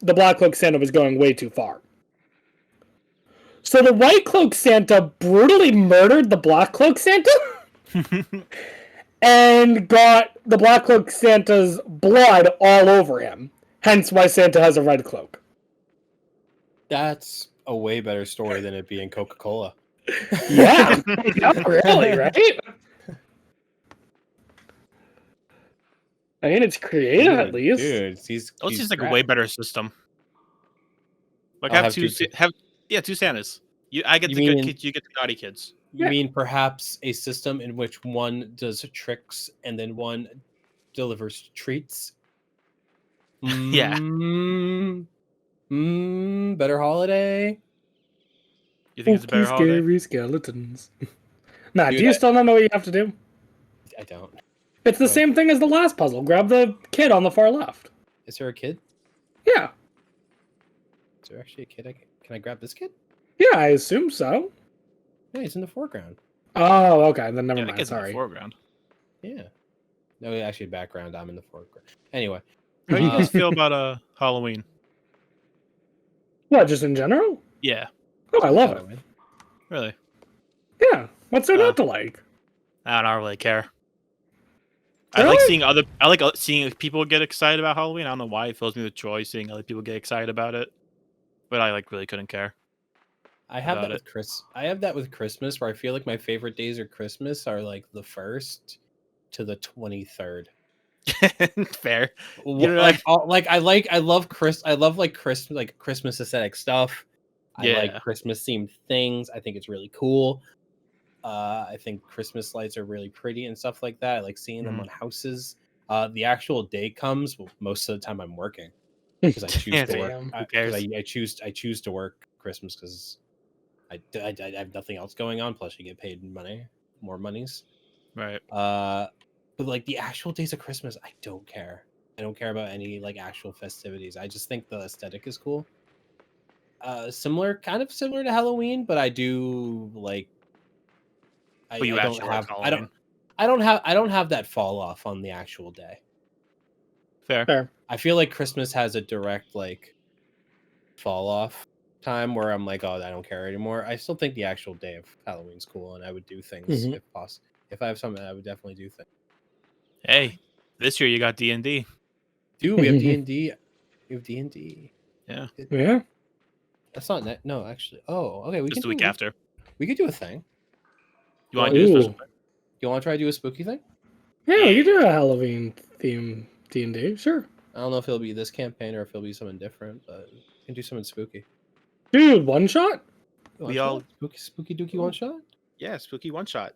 the black cloak Santa was going way too far. So the White Cloak Santa brutally murdered the Black Cloak Santa and got the Black Cloak Santa's blood all over him. Hence why Santa has a red cloak.
That's a way better story than it being Coca-Cola.
Yeah, yeah, really, right? I mean, it's creative at least.
Dude, he's
It's like a way better system. Like
I'll
have
have
two Santas. I get
You
the good
mean-
kids, you get the naughty kids.
You
Yeah.
mean perhaps a system in which one does tricks and then one delivers treats?
Yeah.
Better holiday.
You think it's a better holiday?
Scary skeletons. Nah,
Dude,
do you still not know what you have to do?
I don't.
It's the
What?
same thing as the last puzzle. Grab the kid on the far left.
Is there a kid?
Yeah.
Is there actually a kid? Can I grab this kid?
Yeah, I assume so.
No, he's in the foreground.
Oh, okay. Then never
Yeah, that
mind.
gets in the
Sorry.
foreground.
Yeah. No, actually, background. I'm in the foreground. Anyway,
How do you
Uh,
guys feel about Halloween?
What, just in general?
Yeah,
Oh, I love it.
Halloween.
really.
Yeah. What's there not to like?
I don't really care. I like
Really?
seeing people get excited about Halloween. I don't know why it fills me with joy seeing other people get excited about it, but I really couldn't care.
I have
About
that with Chris. I have that with Christmas, where I feel like my favorite days of Christmas are like the 1st to the 23rd.
Fair.
Like,
know, like-
I love Christmas aesthetic stuff. I
Yeah.
like Christmas themed things. I think it's really cool. I think Christmas lights are really pretty and stuff like that. I like seeing them
Mhm.
on houses. The actual day comes, well, most of the time I'm working because I choose
Yeah,
to work.
damn.
Who
'Cause
cares?
I choose to work Christmas because I have nothing else going on. Plus, you get paid more monies.
Right.
But like the actual days of Christmas, I don't care. I don't care about any like actual festivities. I just think the aesthetic is cool. Kind of similar to Halloween, but I do like.
But you
I
actually
don't
like
have.
Halloween.
I don't have that fall off on the actual day.
Fair.
Fair.
I feel like Christmas has a direct like fall off time where I'm like, oh, I don't care anymore. I still think the actual day of Halloween's cool, and I would do things
Mhm.
if possible. If I have something, I would definitely do things.
Hey, this year you got D&D.
Dude, we have D&D. We have D&D.
Yeah.
Yeah.
That's not no, actually. Oh, okay. We
Just
can
the week after.
We could do a thing.
You want to do a special
Ooh.
thing?
You want to try to do a spooky thing?
Yeah, you do a Halloween theme D&D. Sure.
I don't know if it'll be this campaign or if it'll be something different, but we can do something spooky.
Dude, one shot?
One
We all-
shot? spooky dookie one shot.
Yeah, spooky one shot.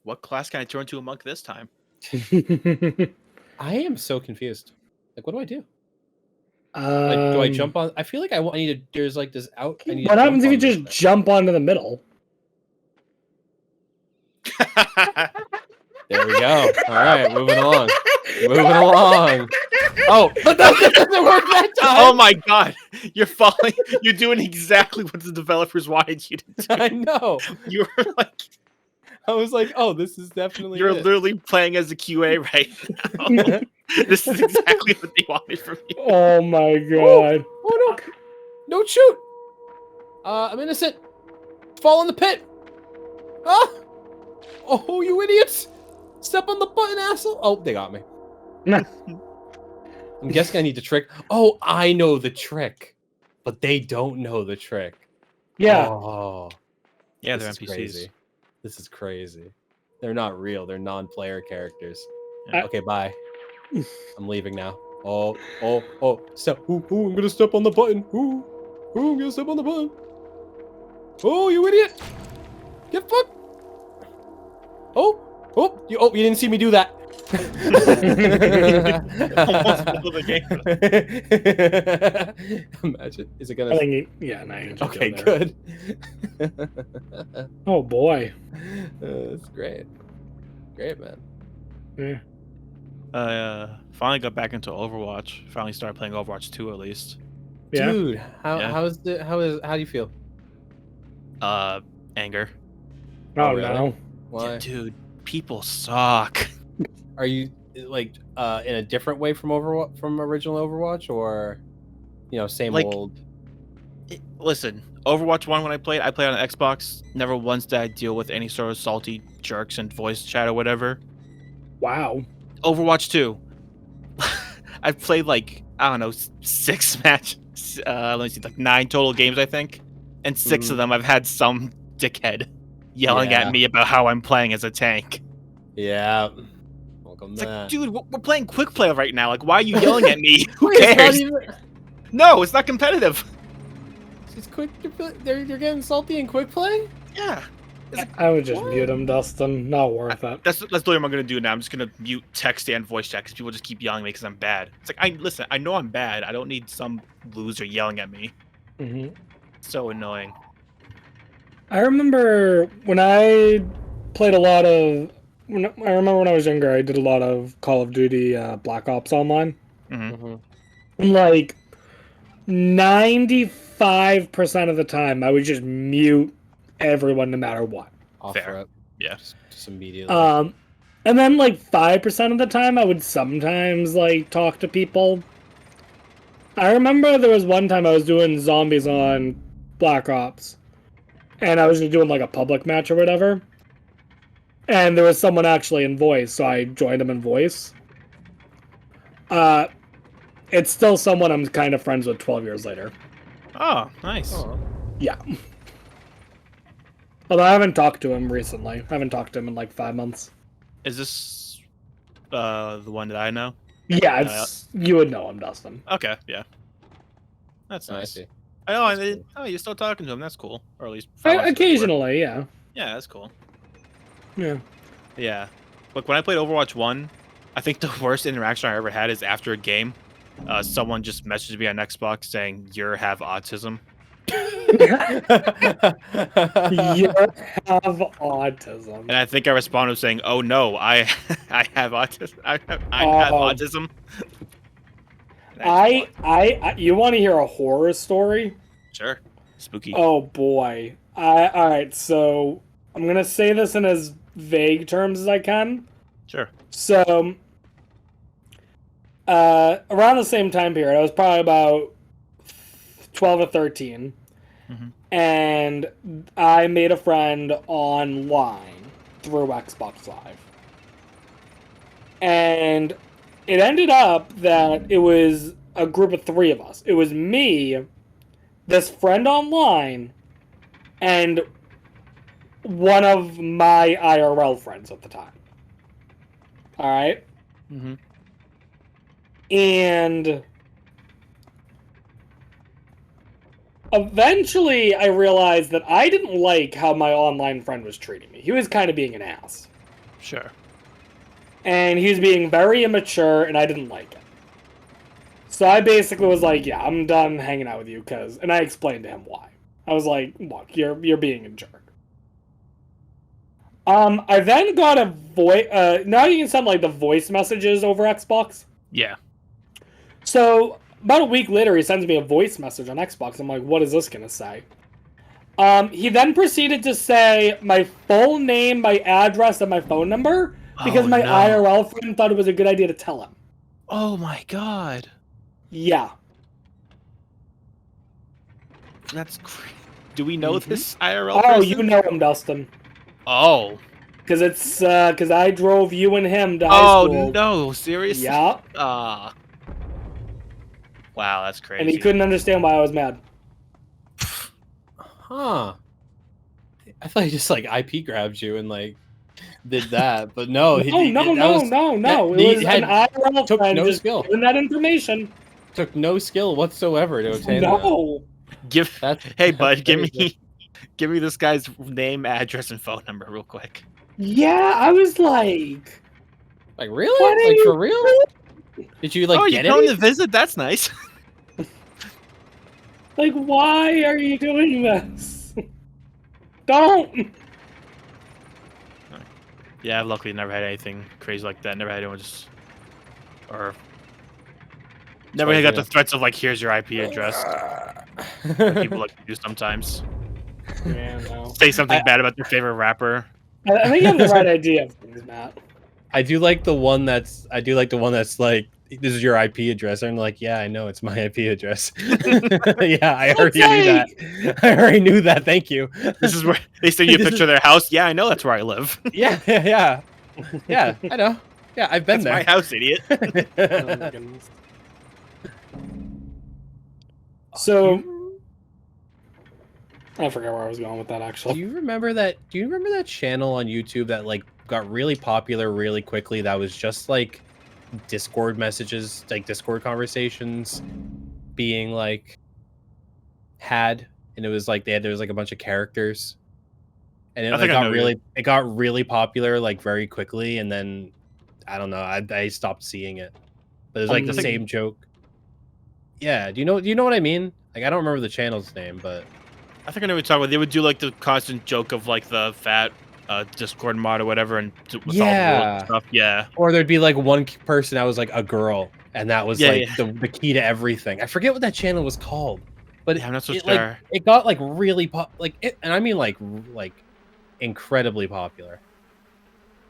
What class can I turn to a monk this time?
I am so confused. Like, what do I do? Like, do I jump on? I feel like I need to. There's like this out. I need to
What happens if
jump
you
on
just
this
jump onto the middle?
thing. There we go. All right, moving along. Moving along. Oh, but that doesn't work that time.
Oh my god, you're falling. You're doing exactly what the developers wanted you to do.
I know.
You were like,
I was like, oh, this is definitely.
you're
it.
literally playing as a QA right now. This is exactly what they wanted from you.
Oh my god.
Oh no! Don't shoot! I'm innocent. Fall in the pit. Ah! Oh, you idiots! Step on the button, asshole! Oh, they got me. I'm guessing I need the trick. Oh, I know the trick, but they don't know the trick.
Yeah.
Oh,
Yeah,
this
they're
is
NPCs.
crazy. This is crazy. They're not real. They're non-player characters.
Yeah.
Okay, bye. I'm leaving now. Oh! Step. Ooh, I'm gonna step on the button. Ooh, I'm gonna step on the button. Oh, you idiot! Get fucked! Oh, you didn't see me do that.
Almost blew the
game. Imagine. Is it gonna?
I think yeah, no, you can just
Okay,
go there.
good.
Oh boy.
That's great. Great, man.
Yeah.
Finally got back into Overwatch. Finally started playing Overwatch 2 at least.
Yeah.
Dude,
Yeah.
how do you feel?
Anger.
Oh
really?
no.
Why?
Dude, people suck.
Are you like in a different way from original Overwatch, or same
Like,
old?
Listen, Overwatch 1 when I played on Xbox. Never once did I deal with any sort of salty jerks and voice chat or whatever.
Wow.
Overwatch 2. I've played like, I don't know, 6 matches. Let me see, like 9 total games, I think. And 6 of them I've had some dickhead yelling at me about how I'm playing as a tank.
Yeah. Welcome
It's
to
like,
that.
dude, we're playing quick play right now. Like, why are you yelling at me? Who
Wait, it's not
cares?
even-
No, it's not competitive.
It's quick. You're getting salty in quick play.
Yeah.
I would just
What?
mute him, Dustin. Not worth it.
That's literally what I'm gonna do now. I'm just gonna mute text and voice chat because people just keep yelling at me because I'm bad. It's like, listen, I know I'm bad. I don't need some loser yelling at me.
Hmm.
So annoying.
I remember when I played a lot of. I remember when I was younger, I did a lot of Call of Duty Black Ops Online.
Mm-hmm.
And like 95% of the time, I would just mute everyone no matter what.
Offer
Fair.
up.
Yeah.
Just immediately.
And then like 5% of the time, I would sometimes like talk to people. I remember there was one time I was doing zombies on Black Ops, and I was just doing like a public match or whatever. And there was someone actually in voice, so I joined him in voice. It's still someone I'm kind of friends with 12 years later.
Oh, nice.
Oh.
Yeah. Although I haven't talked to him recently. I haven't talked to him in like 5 months.
Is this the one that I know?
Yeah, it's you would know him, Dustin.
Okay, yeah. That's
I
nice.
see.
I know.
That's cool.
Oh, you're still talking to him. That's cool. Or at least following him.
Occasionally, yeah.
Yeah, that's cool.
Yeah.
Yeah. Look, when I played Overwatch 1, I think the worst interaction I ever had is after a game. Someone just messaged me on Xbox saying, "You have autism."
You have autism.
And I think I responded saying, "Oh no, I have autism. I have autism."
You want to hear a horror story?
Sure. Spooky.
Oh boy. All right, so I'm gonna say this in as vague terms as I can.
Sure.
So, around the same time period, I was probably about 12 or 13, and I made a friend online through Xbox Live. And it ended up that it was a group of 3 of us. It was me, this friend online, and one of my IRL friends at the time. Alright?
Mm-hmm.
And eventually I realized that I didn't like how my online friend was treating me. He was kind of being an ass.
Sure.
And he was being very immature, and I didn't like it. So I basically was like, yeah, I'm done hanging out with you, and I explained to him why. I was like, look, you're being a jerk. I then got a voice. Now you can send like the voice messages over Xbox.
Yeah.
So about a week later, he sends me a voice message on Xbox. I'm like, what is this gonna say? He then proceeded to say my full name, my address, and my phone number because my IRL friend thought it was a good idea to tell him.
Oh my god.
Yeah.
That's crazy. Do we know this IRL
Oh,
person?
you know him, Dustin.
Oh.
Because I drove you and him to high school.
Oh no, seriously?
Yeah.
Wow, that's crazy.
And he couldn't understand why I was mad.
Huh. I thought he just like IP grabbed you and like did that, but no.
No.
He
It was an IRL
took
friend
no
just
skill.
giving that information.
Took no skill whatsoever to obtain that.
No.
Hey bud, give
crazy.
me this guy's name, address, and phone number real quick.
Yeah, I was like,
Like
what
really?
are
Like
you
for real? Did you like
oh,
get
you're coming
it?
to visit? That's nice.
Like, why are you doing this? Don't.
Yeah, I've luckily never had anything crazy like that. Never had anyone just never got the threats of like, here's your IP address. Like people like to do sometimes.
Yeah, no.
Say something bad about their favorite rapper.
I think you have the right idea of things, Matt.
I do like the one that's like this is your IP address. I'm like, yeah, I know it's my IP address. Yeah, I already knew that. I already knew that. Thank you.
This is where they send you a picture of their house. Yeah, I know that's where I live.
Yeah, I know. Yeah, I've been
That's my house, idiot.
Oh my goodness. So I forget where I was going with that
Do
actually.
you remember that? Do you remember that channel on YouTube that like got really popular really quickly? That was just like Discord messages, like Discord conversations, being like had, and it was like there was like a bunch of characters, and it
I
like
think I know you.
it got really popular like very quickly, and then I don't know, I stopped seeing it, but it was like the same joke. Yeah, do you know what I mean? Like I don't remember the channel's name, but
I think I know what you're talking about. They would do like the constant joke of like the fat Discord mod or whatever, and with all the rules and stuff. Yeah.
or there'd be like one person that was like a girl, and that was
Yeah,
like
yeah.
the key to everything. I forget what that channel was called, but
Yeah, I'm not so
it
sure.
like it got like really like it, and I mean like incredibly popular.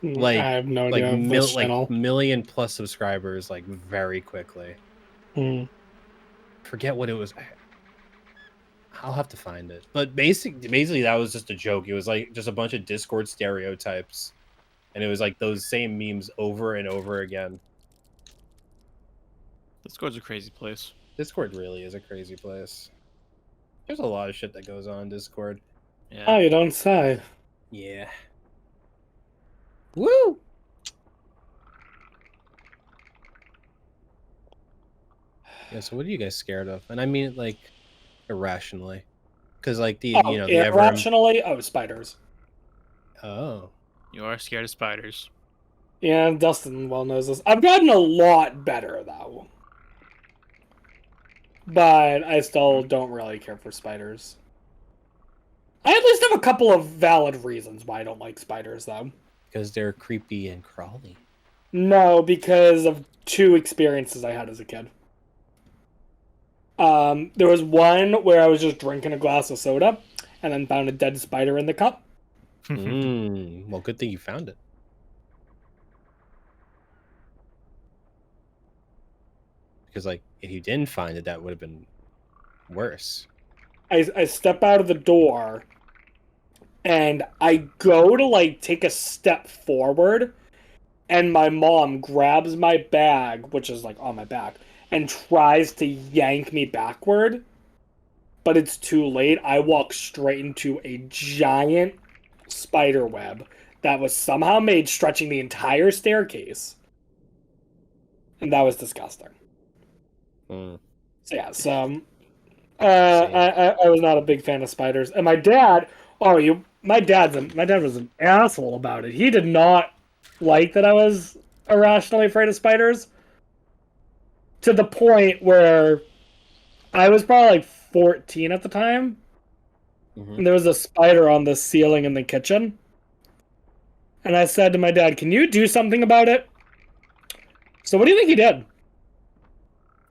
Like
I have no
like
idea of this channel.
million plus subscribers like very quickly. Forget what it was. I'll have to find it. But basically that was just a joke. It was like just a bunch of Discord stereotypes, and it was like those same memes over and over again.
Discord's a crazy place.
Discord really is a crazy place. There's a lot of shit that goes on in Discord.
Yeah.
Oh, you don't say.
Yeah. Woo! Yeah, so what are you guys scared of? And I mean it like irrationally. Because like the
Oh,
you know the ever
irrationally, spiders.
Oh.
You are scared of spiders.
Yeah, Dustin well knows this. I've gotten a lot better though. But I still don't really care for spiders. I at least have a couple of valid reasons why I don't like spiders though.
Because they're creepy and crawly.
No, because of two experiences I had as a kid. There was one where I was just drinking a glass of soda and then found a dead spider in the cup.
Well, good thing you found it. Because like if you didn't find it, that would have been worse.
I step out of the door and I go to like take a step forward, and my mom grabs my bag, which is like on my back, and tries to yank me backward, but it's too late. I walk straight into a giant spider web that was somehow made stretching the entire staircase, and that was disgusting. So yeah, I was not a big fan of spiders, and my dad. My dad was an asshole about it. He did not like that I was irrationally afraid of spiders, to the point where I was probably like 14 at the time, and there was a spider on the ceiling in the kitchen, and I said to my dad, "Can you do something about it?" So what do you think he did?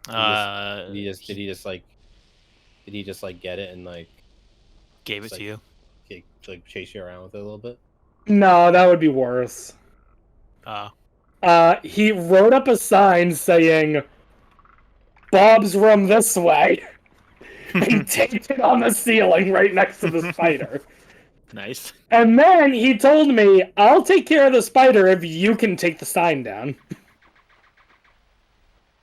Did he just like get it and like
Gave it to you.
Like chase you around with it a little bit?
No, that would be worse. He wrote up a sign saying, "Bob's room this way," and taped it on the ceiling right next to the spider.
Nice.
And then he told me, "I'll take care of the spider if you can take the sign down."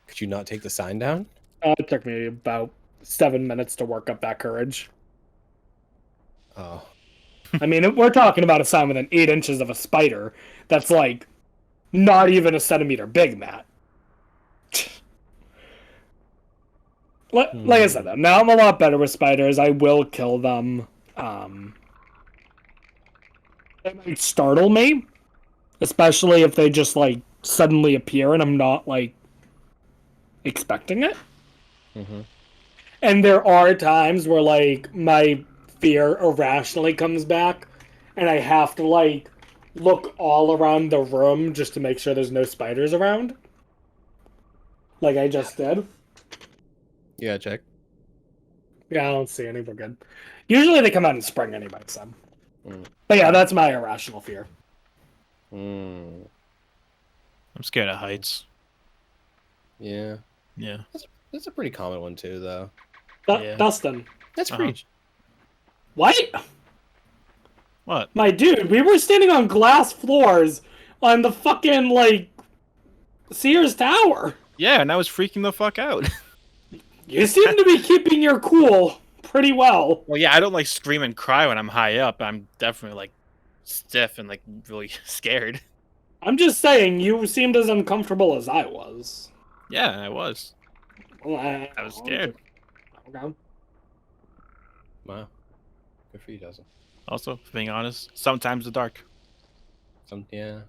Could you not take the sign down?
It took me about 7 minutes to work up that courage.
Oh.
I mean, we're talking about a sign within 8 inches of a spider that's like not even a centimeter big, Matt. Like I said, though, now I'm a lot better with spiders. I will kill them. They might startle me, especially if they just like suddenly appear and I'm not like expecting it. And there are times where like my fear irrationally comes back, and I have to like look all around the room just to make sure there's no spiders around. Like I just did.
Yeah, check.
Yeah, I don't see any. We're good. Usually they come out in spring anyway, so. But yeah, that's my irrational fear.
I'm scared of heights.
Yeah,
Yeah.
that's a pretty common one too, though.
Yeah.
Dustin.
That's pretty.
What?
What?
My dude, we were standing on glass floors on the fucking, like, Sears Tower.
Yeah, and I was freaking the fuck out.
You seem to be keeping your cool pretty well.
Well, yeah, I don't like scream and cry when I'm high up. I'm definitely like stiff and like really scared.
I'm just saying, you seemed as uncomfortable as I was.
Yeah, I was.
Well,
I was scared.
Okay.
Wow, good for you, Dustin.
Also, for being honest, sometimes the dark.
Yeah.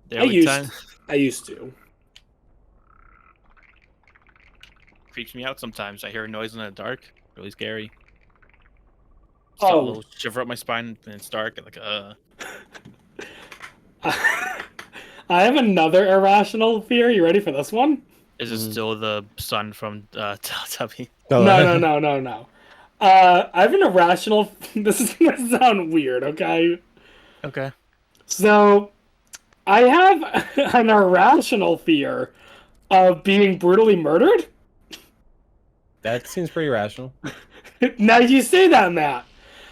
The
I
early
used,
time
I used to.
creeps me out sometimes. I hear a noise in the dark. Really scary. Just a
Oh.
little shiver up my spine and it's dark and like
I have another irrational fear. You ready for this one?
Is it still the son from Teletubby?
No. I have an irrational. This is gonna sound weird, okay?
Okay.
So, I have an irrational fear of being brutally murdered.
That seems pretty rational.
Now you say that, Matt.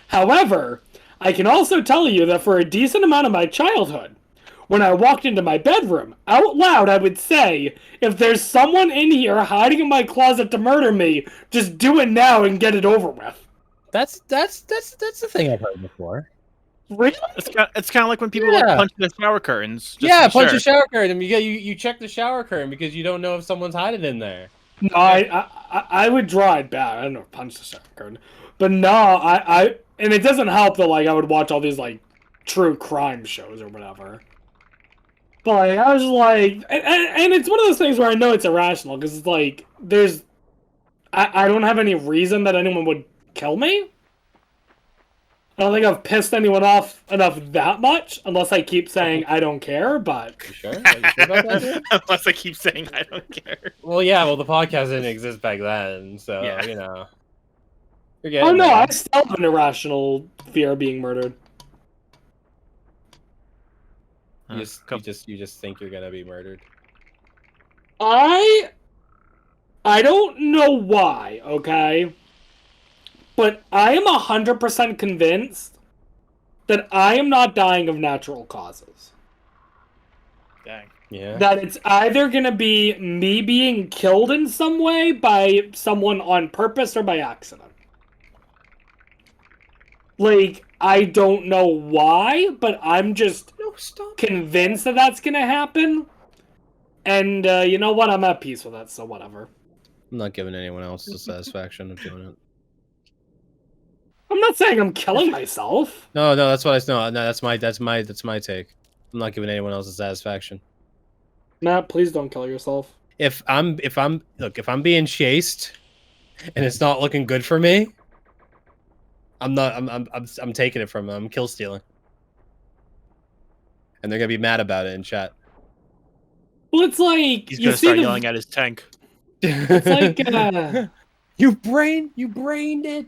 However, I can also tell you that for a decent amount of my childhood, when I walked into my bedroom, out loud I would say, if there's someone in here hiding in my closet to murder me, just do it now and get it over with.
That's the thing I've heard before.
Really?
It's kind of like when people like
Yeah.
punch the shower curtains. just
Yeah,
to be
punch
sure.
the shower curtain. You check the shower curtain because you don't know if someone's hiding in there.
No, I would draw it back. I don't know, punch the shower curtain. But no, I and it doesn't help that like I would watch all these like true crime shows or whatever. But like, I was like, and it's one of those things where I know it's irrational because it's like I don't have any reason that anyone would kill me. I don't think I've pissed anyone off enough that much, unless I keep saying I don't care. But
You sure? Are you sure about that, dude?
Unless I keep saying I don't care.
Well, yeah. Well, the podcast didn't exist back then, so
Yeah.
you know. You're getting
oh no,
there.
I still have an irrational fear of being murdered.
You just think you're gonna be murdered.
I don't know why, okay? But I am 100% convinced that I am not dying of natural causes.
Dang.
Yeah.
That it's either gonna be me being killed in some way by someone on purpose or by accident. Like, I don't know why, but I'm just
No, stop.
convinced that that's gonna happen. And you know what? I'm at peace with it, so whatever.
I'm not giving anyone else the satisfaction of doing it.
I'm not saying I'm killing myself.
No, that's what no, that's my take. I'm not giving anyone else the satisfaction.
Matt, please don't kill yourself.
If I'm being chased and it's not looking good for me, I'm taking it from them. I'm kill stealing. And they're gonna be mad about it in chat.
Well, it's like
He's
you
gonna
see
start
the-
yelling at his tank.
It's like
you brained it.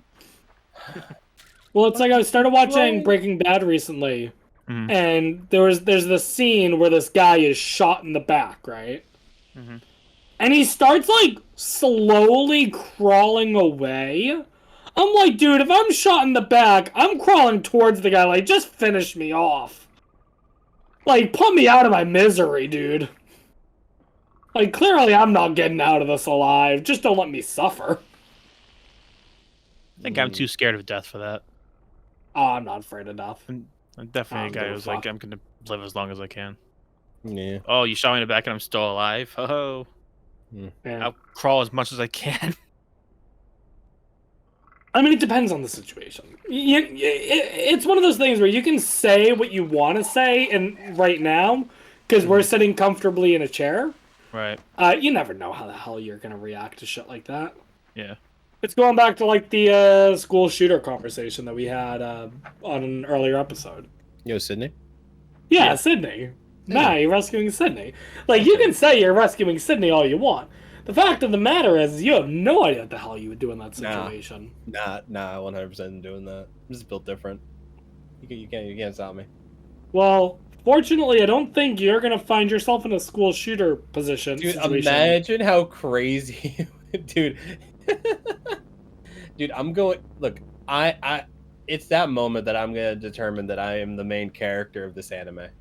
well, it's like I started watching Breaking Bad recently,
Mhm.
and there's this scene where this guy is shot in the back, right?
Mhm.
And he starts like slowly crawling away. I'm like, dude, if I'm shot in the back, I'm crawling towards the guy. Like, just finish me off. Like, put me out of my misery, dude. Like, clearly I'm not getting out of this alive. Just don't let me suffer.
I think I'm too scared of death for that.
Oh, I'm not afraid of death.
I'm definitely a guy
give a
who's like,
fuck.
I'm gonna live as long as I can.
Yeah.
Oh, you shot me in the back and I'm still alive? Oh,
Yeah.
I'll crawl as much as I can.
I mean, it depends on the situation. It's one of those things where you can say what you want to say, and right now, because we're sitting comfortably in a chair,
Right.
you never know how the hell you're gonna react to shit like that.
Yeah.
It's going back to like the school shooter conversation that we had on an earlier episode.
Yo, Sydney.
Yeah,
Yeah.
Sydney. Nah, you're rescuing Sydney. Like, you can say you're rescuing Sydney all you want. The fact of the matter is, you have no idea what the hell you would do in that
Nah.
situation.
Nah, 100% doing that. I'm just built different. You can't stop me.
Well, Fortunately, I don't think you're gonna find yourself in a school shooter position.
Dude,
situation.
imagine how crazy, dude. Dude, I'm going. Look, it's that moment that I'm gonna determine that I am the main character of this anime, and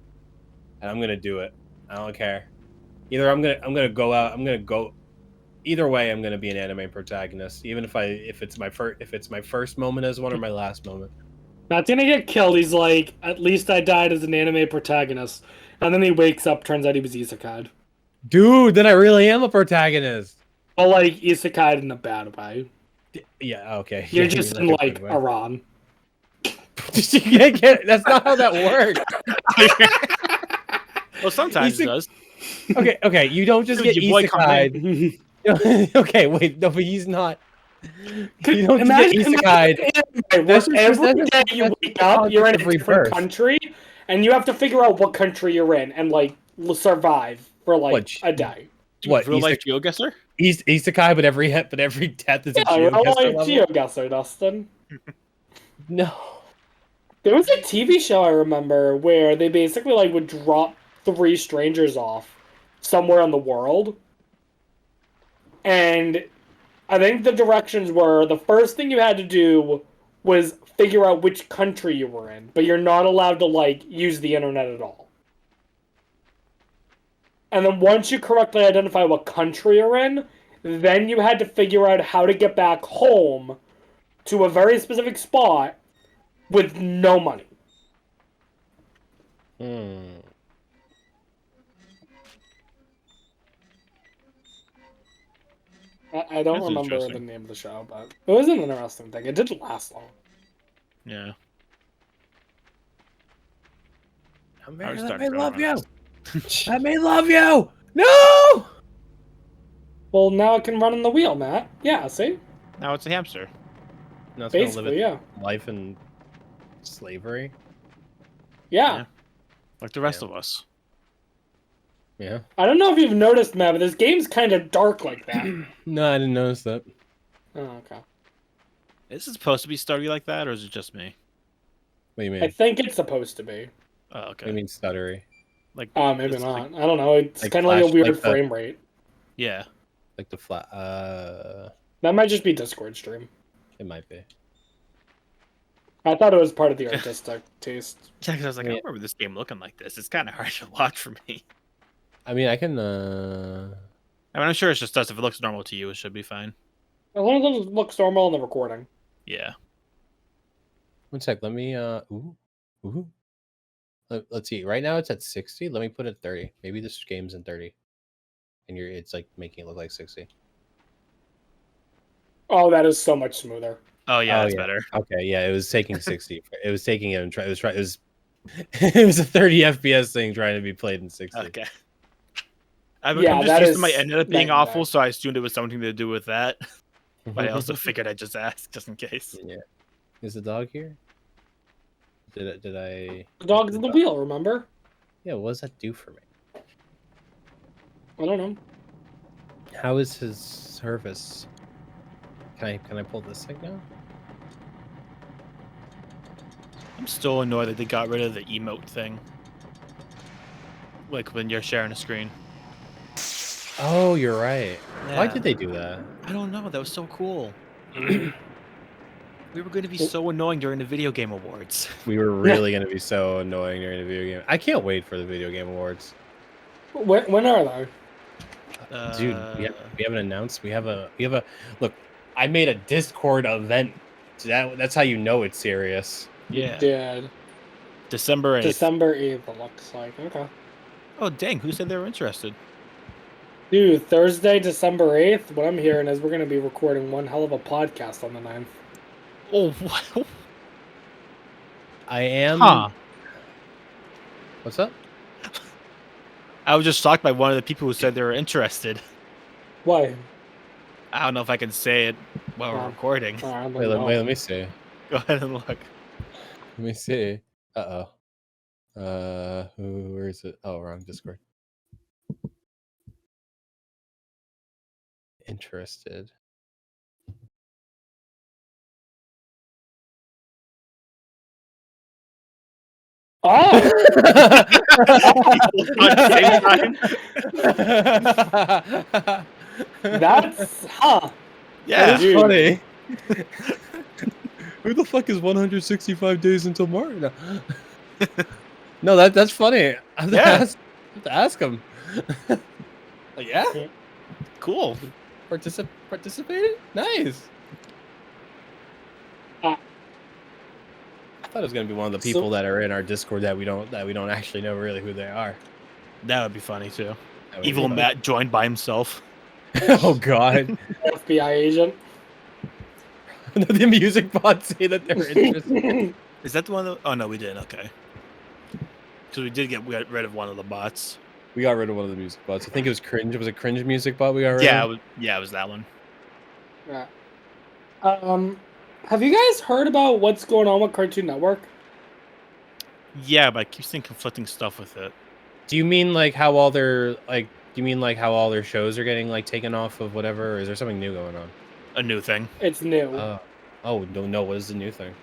I'm gonna do it. I don't care. Either I'm gonna go out. I'm gonna go. Either way, I'm gonna be an anime protagonist, even if it's my first moment as one or my last moment.
Matt's gonna get killed. He's like, at least I died as an anime protagonist. And then he wakes up, turns out he was isekai.
Dude, then I really am a protagonist.
But like isekai in a bad way.
Yeah, okay.
You're
Yeah,
just
like
in
a
like
good way.
Iran.
That's not how that works.
Well, sometimes it does.
Okay. You don't just
Dude,
get
your boy come
isekai'd. Okay, wait, no, but he's not. You don't just get isekai'd.
Every day you wake up, you're in a
every
different
birth.
country, and you have to figure out what country you're in and like survive for like
What,
a day.
Dude,
What,
real life GeoGuessr?
He's isekai, but every death is a
Yeah, you're all
GeoGuessr
like
level.
GeoGuessr, Dustin.
No.
There was a TV show I remember where they basically like would drop 3 strangers off somewhere in the world. And I think the directions were the first thing you had to do was figure out which country you were in, but you're not allowed to like use the internet at all. And then once you correctly identify what country you're in, then you had to figure out how to get back home to a very specific spot with no money. I don't
That's
remember the
interesting.
name of the show, but it was an interesting thing. It didn't last long.
Yeah.
Let me love you. Let me love you. No.
Well, now it can run in the wheel, Matt. Yeah, see?
Now it's a hamster.
No, it's gonna live
Basically,
its
yeah.
life in slavery.
Yeah.
Yeah. Like the rest
Yeah.
of us.
Yeah.
I don't know if you've noticed, Matt, but this game's kind of dark like that.
No, I didn't notice that.
Oh, okay.
Is it supposed to be stuttery like that, or is it just me?
What do you mean?
I think it's supposed to be.
Oh,
What
okay.
do you mean stuttery?
Like,
Maybe
it's
not.
like-
I don't know. It's
Like
kind of like a
flash-
weird
like the-
frame rate.
yeah.
Like the flat.
That might just be Discord stream.
It might be.
I thought it was part of the artistic taste.
Yeah, because I was like, I
Yeah.
don't remember this game looking like this. It's kind of hard to watch for me.
I mean, I can.
I mean, I'm sure it's just us. If it looks normal to you, it should be fine.
As long as it looks normal in the recording.
Yeah.
One sec. Let me. Ooh. Let's see. Right now it's at 60. Let me put it at 30. Maybe this game's in 30, and it's like making it look like 60.
Oh, that is so much smoother.
Oh yeah,
Oh,
that's
yeah.
better.
Okay, yeah, it was taking 60. It was taking it and try. It was it was a 30 FPS thing trying to be played in 60.
Okay. I'm
Yeah,
just
that
used to
is
my internet being
night and
awful,
day.
so I assumed it was something to do with that. But I also figured I'd just ask, just in case.
Yeah. Is the dog here? Did I?
The dog's in the wheel, remember?
Yeah. What does that do for me?
I don't know.
How is his service? Can I pull this thing now?
I'm still annoyed that they got rid of the emote thing. Like when you're sharing a screen.
Oh, you're right. Why
Yeah.
did they do that?
I don't know. That was so cool. We were going to be so annoying during the video game awards.
We were really gonna be so annoying during the video game. I can't wait for the video game awards,
When are they?
dude. We haven't announced. We have a look. I made a Discord event. So that's how you know it's serious.
Yeah.
Did.
December 8th.
December 8th, it looks like. Okay.
Oh, dang. Who said they were interested?
Dude, Thursday, December 8th, what I'm hearing is we're going to be recording one hell of a podcast on the 9th.
Oh, what?
I am.
Huh.
What's up?
I was just shocked by one of the people who said they were interested.
Why?
I don't know if I can say it while we're
Oh.
recording.
Wait, let me see.
Go ahead and look.
Let me see. Where is it? Oh, wrong Discord. Interested.
Oh,
At the same time?
that's
Yeah.
That is
Dude.
funny. Who the fuck is 165 days until March? No, no that's funny. I have to
Yeah.
ask him. Yeah,
Cool.
participated. Nice.
Uh,
I thought it was gonna be one of the people that are in our Discord that we don't actually know really who they are.
That would be funny too.
That would be
Evil
funny.
Matt joined by himself.
Oh god.
FBI agent.
The music bots say that they're interested.
Is that the one? Oh no, we didn't. Okay. Because we did get rid of one of the bots.
We got rid of one of the music bots. I think it was cringe. It was a cringe music bot we got rid
Yeah,
of.
it was that one.
Yeah. Have you guys heard about what's going on with Cartoon Network?
Yeah, but I keep seeing conflicting stuff with it.
Do you mean like how all their shows are getting like taken off of whatever, or is there something new going on?
A new thing.
It's new.
Oh, don't know. What is the new thing?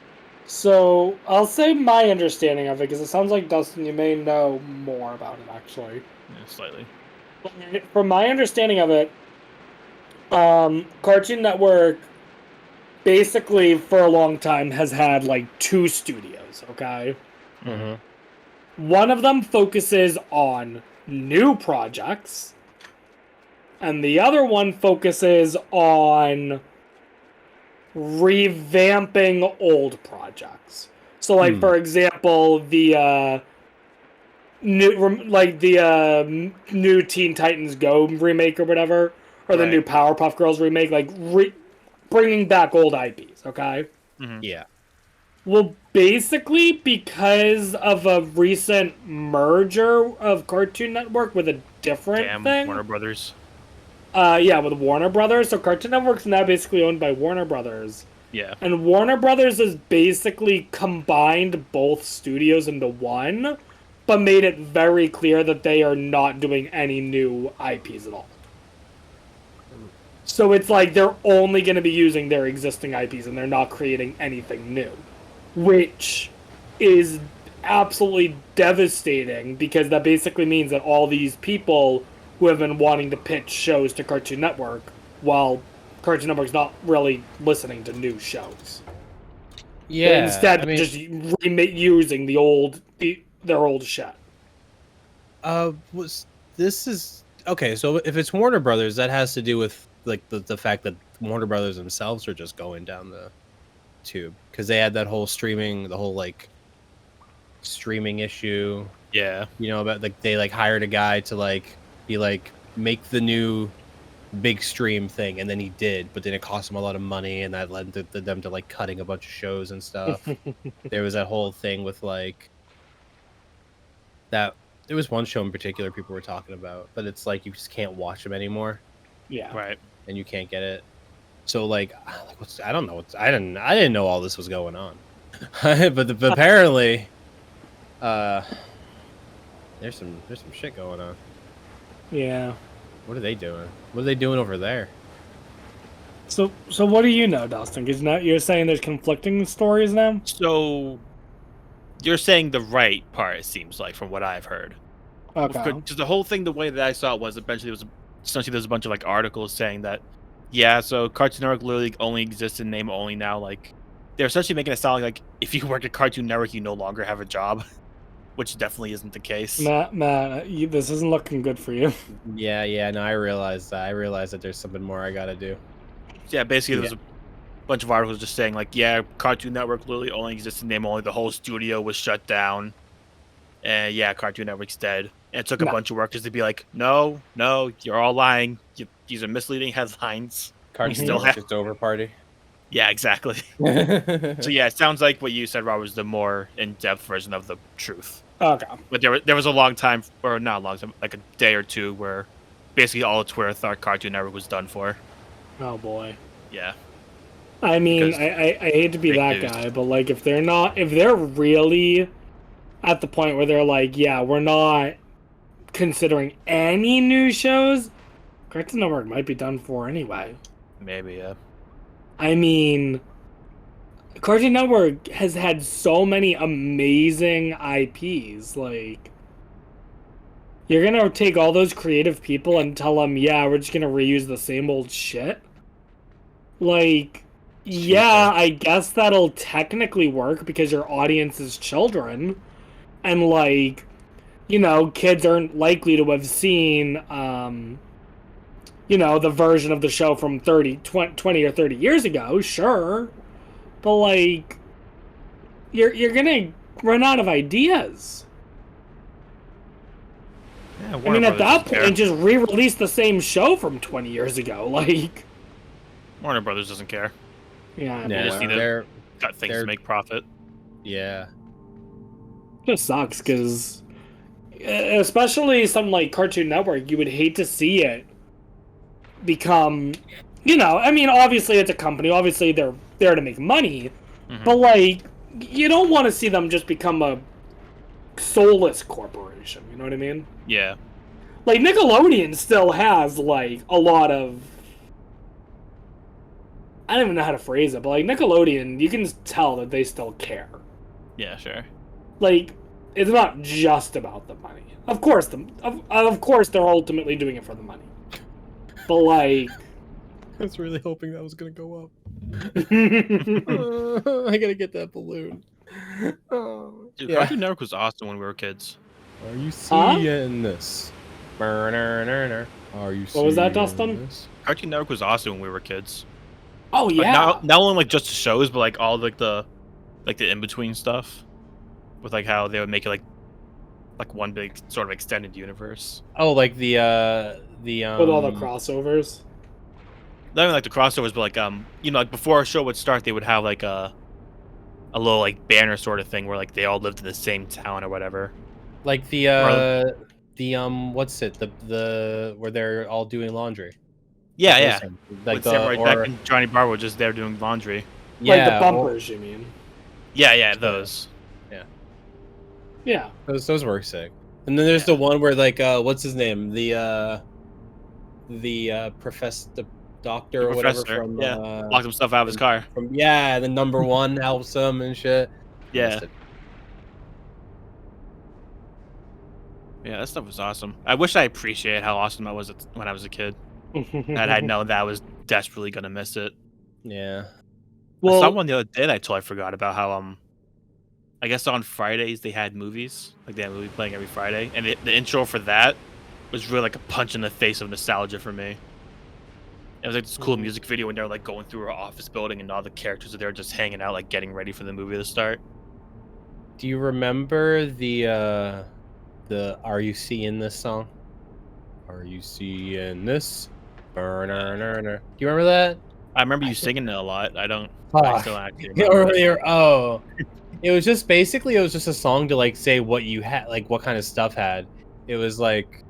So I'll say my understanding of it because it sounds like Dustin, you may know more about it actually.
Yeah, slightly.
From my understanding of it, Cartoon Network basically for a long time has had like 2 studios. Okay,
Mm-hmm.
one of them focuses on new projects, and the other one focuses on revamping old projects. So, like for example, the new Teen Titans Go remake or whatever, or the
Right.
new Powerpuff Girls remake, like bringing back old IPs. Okay.
Mhm.
Yeah.
Well, basically, because of a recent merger of Cartoon Network with a different
Damn,
thing,
Warner Brothers.
yeah, with Warner Brothers. So Cartoon Network's now basically owned by Warner Brothers.
Yeah.
And Warner Brothers has basically combined both studios into one, but made it very clear that they are not doing any new IPs at all. So it's like they're only going to be using their existing IPs and they're not creating anything new. Which is absolutely devastating because that basically means that all these people who have been wanting to pitch shows to Cartoon Network, while Cartoon Network's not really listening to new shows.
Yeah.
They're instead
I mean,
just using their old shit.
this is okay? So if it's Warner Brothers, that has to do with like the fact that Warner Brothers themselves are just going down the tube because they had that whole streaming issue.
Yeah.
You know, about like they like hired a guy to like be like make the new big stream thing, and then he did, but then it cost him a lot of money, and that led to them to like cutting a bunch of shows and stuff. There was that whole thing with like that. There was one show in particular people were talking about, but it's like you just can't watch them anymore,
Yeah.
Right.
and you can't get it. So like, I don't know. I didn't know all this was going on, but apparently, there's some shit going on.
Yeah.
What are they doing? What are they doing over there?
So what do you know, Dustin? Because now you're saying there's conflicting stories now.
So you're saying the right part, it seems like, from what I've heard.
Okay.
Because the whole thing, the way that I saw it was eventually essentially there's a bunch of like articles saying that, yeah, so Cartoon Network literally only exists in name only now. Like they're essentially making it sound like if you work at Cartoon Network, you no longer have a job, which definitely isn't the case.
Matt, this isn't looking good for you.
Yeah. No, I realized that. I realized that there's something more I gotta do.
Yeah, basically there was a bunch of articles just saying like, yeah, Cartoon Network literally only exists in name only. The whole studio was shut down, and yeah, Cartoon Network's dead. And it took a bunch of workers to be like, no, you're all lying. These are misleading headlines.
Cartoon
still
Network
have-
it's over party.
Yeah, exactly. So yeah, it sounds like what you said, Rob, was the more in-depth version of the truth.
Okay.
But there was a long time, or not a long time, like a day or two, where basically all of Twitter thought Cartoon Network was done for.
Oh boy.
Yeah.
I mean,
Because
I hate to be
fake
that
news.
guy, but like if they're really at the point where they're like, yeah, we're not considering any new shows, Cartoon Network might be done for anyway.
Maybe, yeah.
I mean, Cartoon Network has had so many amazing IPs. Like, you're gonna take all those creative people and tell them, yeah, we're just gonna reuse the same old shit? Like, yeah, I guess that'll technically work because your audience is children. And, like, you know, kids aren't likely to have seen, you know, the version of the show from 20 or 30 years ago, sure. But, like, you're gonna run out of ideas.
Yeah,
I mean, at that point, just re-release the same show from 20 years ago. Like,
Warner Brothers doesn't care.
yeah,
They just need to
they're
cut things to make profit.
yeah.
it just sucks because, especially something like Cartoon Network, you would hate to see it become, you know, I mean, obviously it's a company, obviously they're there to make money, but, like, you don't want to see them just become a soulless corporation, you know what I mean?
Yeah.
Like, Nickelodeon still has, like, a lot of, I don't even know how to phrase it, but, like, Nickelodeon, you can tell that they still care.
Yeah, sure.
Like, it's not just about the money. Of course, of course they're ultimately doing it for the money. But, like,
I was really hoping that was gonna go up.
yeah,
I gotta get that balloon. Oh,
Dude,
yeah.
Cartoon Network was awesome when we were kids.
Are you seeing this? Are you?
What was that,
seeing
Dustin?
this?
Cartoon Network was awesome when we were kids.
oh
Like,
yeah,
not only like just the shows, but like all like the in between stuff, with like how they would make it like one big sort of extended universe.
Oh, like the
with all the crossovers.
Not even like the crossovers, but like you know, like before a show would start, they would have like a little like banner sort of thing where like they all lived in the same town or whatever.
like the what's it, the where they're all doing laundry.
Yeah,
Those
yeah.
things. Like
With
the
Samurai Jack
or
and Johnny Bravo just there doing laundry.
Like the
yeah,
bumpers, you mean?
Yeah, yeah, those.
Yeah.
those work sick. And then there's the one where like what's his name, the professor, the doctor or whatever
Professor,
from
yeah. Locked himself out of his car.
from the number one helps him and shit.
Yeah. Yeah, that stuff was awesome. I wish I appreciated how awesome that was when I was a kid. And I know that I was desperately gonna miss it.
Yeah.
I saw
Well,
one the other day that I totally forgot about how I guess on Fridays they had movies. Like they had a movie playing every Friday. And the intro for that was really like a punch in the face of nostalgia for me. It was like this cool music video when they're like going through our office building and all the characters are there just hanging out, like getting ready for the movie to start.
Do you remember the Are You Seeing This song? Are you seeing this? Do you remember that?
I remember you singing it a lot. I don't.
Oh,
I still actually remember it.
oh, it was just basically it was just a song to like say what you had, like what kind of stuff had. It was like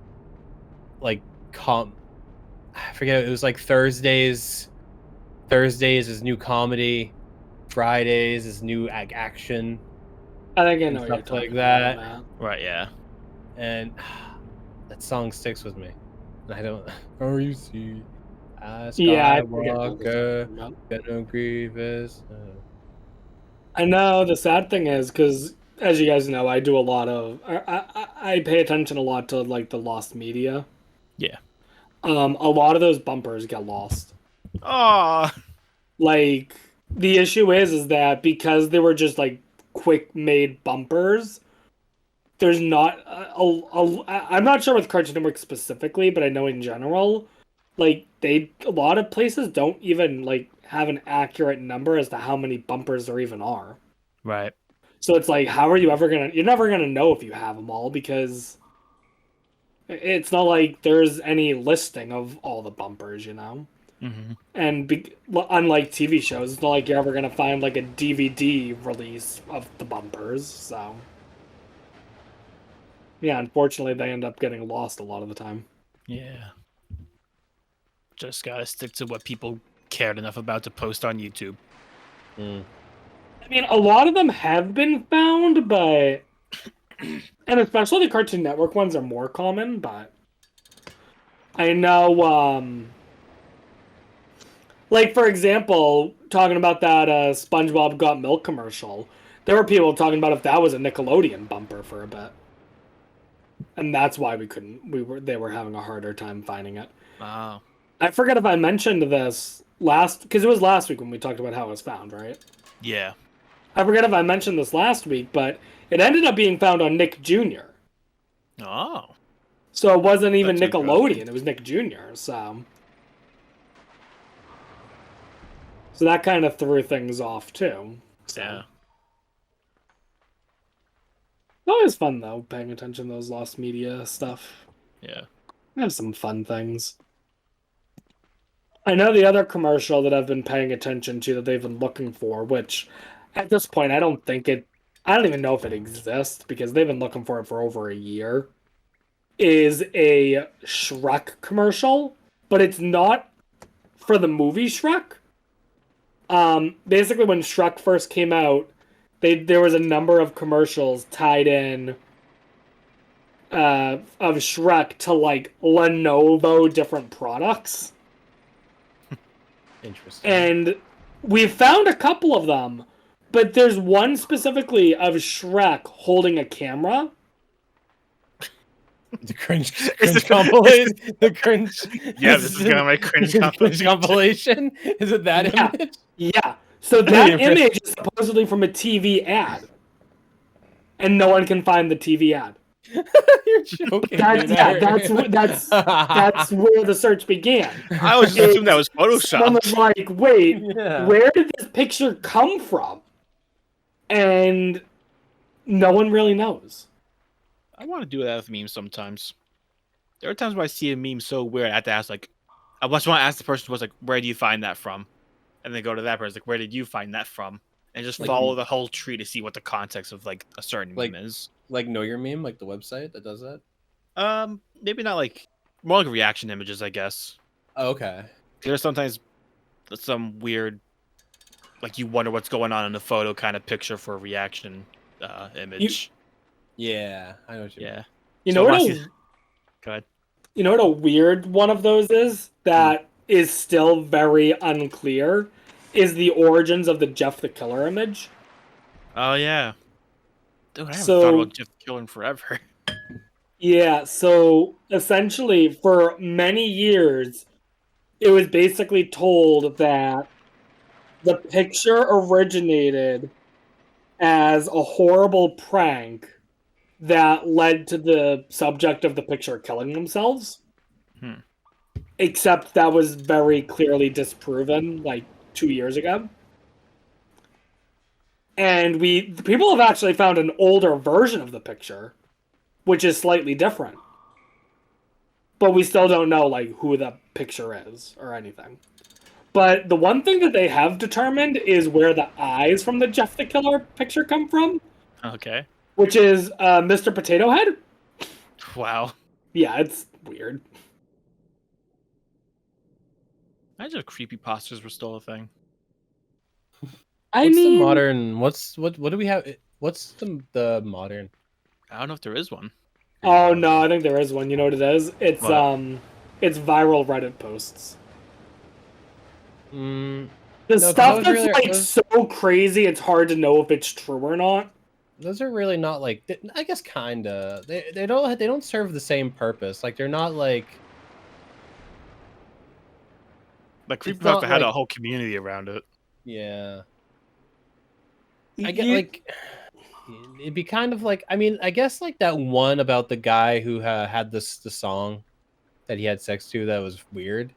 I forget. It was like Thursdays is new comedy, Fridays is new action,
I think I
and
know what you're
stuff
talking
like that.
about, Matt.
Right, yeah.
And that song sticks with me. I don't. Are you see?
Yeah, I forget what
Skywalker,
you're talking about.
General Grievous.
I know the sad thing is because, as you guys know, I do a lot of I pay attention a lot to like the lost media.
Yeah.
A lot of those bumpers get lost.
Oh,
Like the issue is that because they were just like quick made bumpers, there's not I'm not sure with Cartoon Network specifically, but I know in general, like a lot of places don't even like have an accurate number as to how many bumpers there even are.
right.
So it's like, how are you ever gonna? You're never gonna know if you have them all because it's not like there's any listing of all the bumpers, you know.
Mm-hmm.
And unlike TV shows, it's not like you're ever gonna find like a DVD release of the bumpers. So yeah, unfortunately, they end up getting lost a lot of the time.
Yeah. Just gotta stick to what people cared enough about to post on YouTube.
I mean, a lot of them have been found, but and especially the Cartoon Network ones are more common. But I know Like, for example, talking about that SpongeBob Got Milk commercial, there were people talking about if that was a Nickelodeon bumper for a bit, and that's why they were having a harder time finding it.
Wow.
I forget if I mentioned this because it was last week when we talked about how it was found, right?
Yeah.
I forget if I mentioned this last week, but it ended up being found on Nick Jr.
Oh.
So it wasn't even
That's
Nickelodeon; it was Nick Jr. So that kind of threw things off too. So.
Yeah.
It's always fun though, paying attention to those lost media stuff.
Yeah.
I have some fun things. I know the other commercial that I've been paying attention to that they've been looking for, which at this point I don't even know if it exists because they've been looking for it for over a year, is a Shrek commercial, but it's not for the movie Shrek. Basically when Shrek first came out, there was a number of commercials tied in of Shrek to like Lenovo different products.
Interesting.
And we found a couple of them, but there's one specifically of Shrek holding a camera.
The cringe compilation. The cringe.
Yeah, this is kind of my cringe
compilation. Is it that
Yeah.
image?
Yeah. So that image is supposedly from a TV ad. And no one can find the TV ad.
You're joking.
That's where the search began.
I always just assumed that was
Someone was
Photoshop.
like, wait,
Yeah.
where did this picture come from? And no one really knows.
I want to do that with memes sometimes. There are times where I see a meme so weird, I have to ask, like, I just want to ask the person who's like, where do you find that from? And then go to that person, like, where did you find that from? And just follow the whole tree to see what the context of like a certain meme is.
Like Know Your Meme, like the website that does that?
Maybe not like more like reaction images, I guess.
Oh, okay.
There's sometimes some weird, like you wonder what's going on in the photo kind of picture for a reaction image.
Yeah, I know what you mean.
Yeah.
You
So
know
once
what?
Go ahead.
You know what a weird one of those is that is still very unclear is the origins of the Jeff the Killer image.
Oh yeah. Dude, I haven't
So-
thought about Jeff the Killer in forever.
Yeah, so essentially for many years it was basically told that the picture originated as a horrible prank that led to the subject of the picture killing themselves. Except that was very clearly disproven like 2 years ago. And people have actually found an older version of the picture, which is slightly different. But we still don't know like who the picture is or anything. But the one thing that they have determined is where the eyes from the Jeff the Killer picture come from,
Okay.
which is Mr. Potato Head.
Wow.
Yeah, it's weird.
Imagine if creepypastas were still a thing.
What's the modern? What do we have? What's the modern?
I don't know if there is one.
Oh no, I think there is one. You know what it is? It's
What?
it's viral Reddit posts.
Mm,
The
No, 'cause
stuff
those
that's
really-
like
those-
so crazy, it's hard to know if it's true or not.
those are really not like. I guess kinda. They don't serve the same purpose. Like they're not like.
Like
It's not
creepypasta had a
like-
whole community around it.
Yeah. I get
You-
like. It'd be kind of like. I mean, I guess like that one about the guy who had the song that he had sex to that was weird.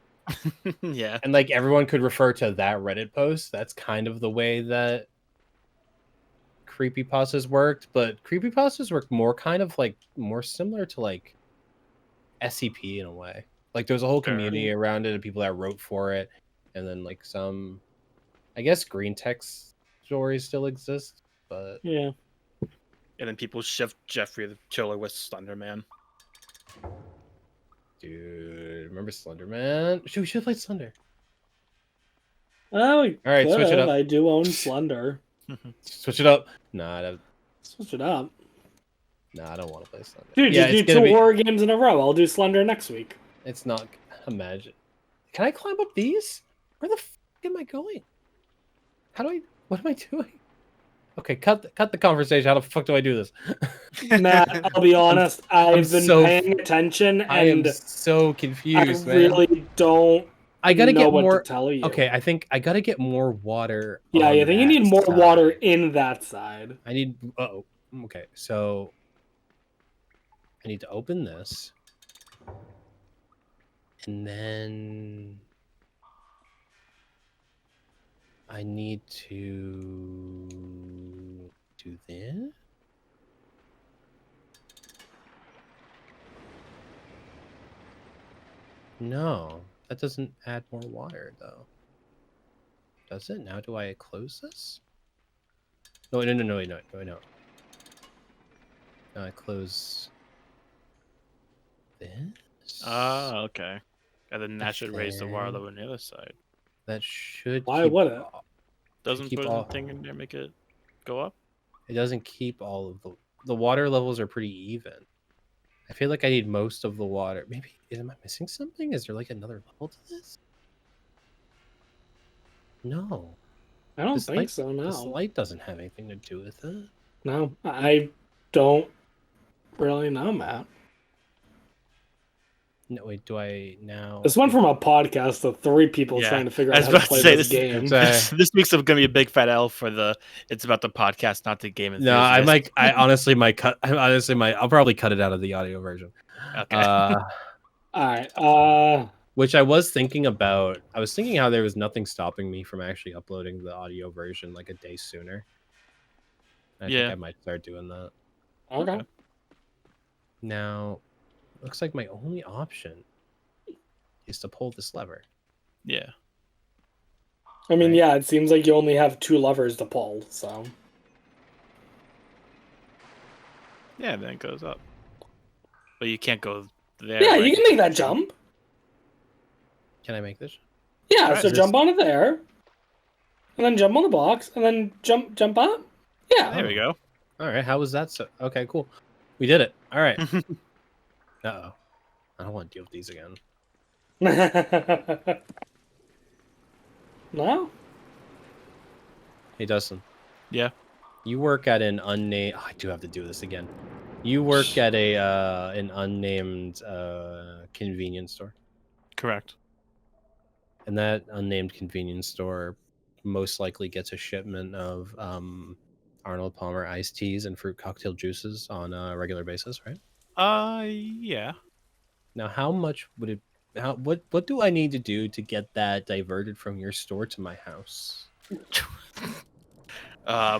Yeah.
And like everyone could refer to that Reddit post. That's kind of the way that creepypastas worked, but creepypastas work more kind of like more similar to like SCP in a way. Like there's a whole
Sure.
community around it and people that wrote for it, and then like some, I guess green text stories still exist, but
Yeah.
And then people shift Jeffrey the Killer with Slenderman.
dude, remember Slenderman? We should have played Slender.
Oh,
All right, switch it up.
I do own Slender.
Switch it up. Nah,
Switch it up.
I don't want to play Slender.
Dude,
yeah,
just
it's
do
gonna
two
be.
horror games in a row. I'll do Slender next week.
It's not. Imagine. Can I climb up these? Where the? am I going? How do I? What am I doing? Okay, cut the conversation. How the fuck do I do this?
Matt, I'll be honest. I've been
so-
paying attention,
I am
and
so
I
confused, man.
really don't
I gotta
know
get
what
more.
to tell you.
Okay, I think I gotta get more water.
Yeah,
on
I think you
that
need more water
side.
in that side.
I need. Oh, okay. So I need to open this, and then I need to do this. No, that doesn't add more water though. Does it? Now do I close this? No, no. No, I close this.
Okay. And then that should raise the water level on the other side.
That should.
Why
keep
would it?
Doesn't
keep
put
all-
the thing in there make it go up?
It doesn't keep all of the water levels are pretty even. I feel like I need most of the water. Maybe am I missing something? Is there like another level to this? No.
I don't
This
think
light-
so.
This
No,
light doesn't have anything to do with it.
no, I don't really know, Matt.
No, wait, do I now?
This went from a podcast of 3 people
Yeah,
trying to figure
I
out
was
how to
about to
play
say,
this
this-
game.
Sorry.
This week's going to be a big fat L for the. It's about the podcast, not the game.
No, I
enthusiast.
might. I honestly might cut. I honestly might. I'll probably cut it out of the audio version.
Okay.
All right.
Which I was thinking about. I was thinking how there was nothing stopping me from actually uploading the audio version like a day sooner. I
Yeah.
think I might start doing that.
Okay.
Now, looks like my only option is to pull this lever.
Yeah.
I mean,
Right.
yeah, it seems like you only have 2 levers to pull, so.
Yeah, then it goes up. But you can't go there.
Yeah,
right?
you can make that jump.
Can I make this?
Yeah,
Alright,
so
so
jump on it there, and then jump on the box, and then jump up. Yeah.
There we go.
All right. How was that? So okay, cool. We did it. All right. Uh-oh. I don't want to deal with these again.
No?
Hey, Dustin.
Yeah.
You work at an unnamed. I do have to do this again. You work at a an unnamed convenience store,
Correct.
and that unnamed convenience store most likely gets a shipment of Arnold Palmer iced teas and fruit cocktail juices on a regular basis, right?
Yeah.
Now, how much would it? What do I need to do to get that diverted from your store to my house?
Nah,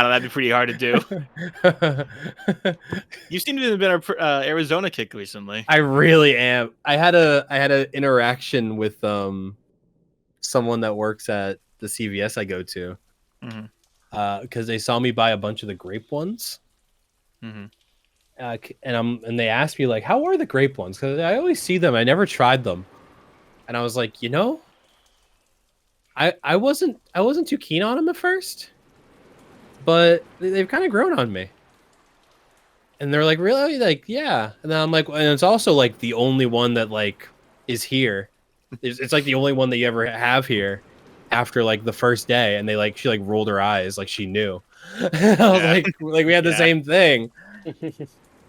that'd be pretty hard to do. You seem to have been a Arizona kick recently.
I really am. I had a interaction with someone that works at the CVS I go to,
Mhm.
Because they saw me buy a bunch of the grape ones,
Mhm.
And they asked me like, how are the grape ones? Because I always see them. I never tried them, and I was like, I wasn't too keen on them at first, but they've kind of grown on me. And they're like, really? Like, yeah. And then I'm like, and it's also like the only one that like is here. It's like the only one that you ever have here after like the first day. And she like rolled her eyes like she knew. I was
Yeah.
like we had the
Yeah.
same thing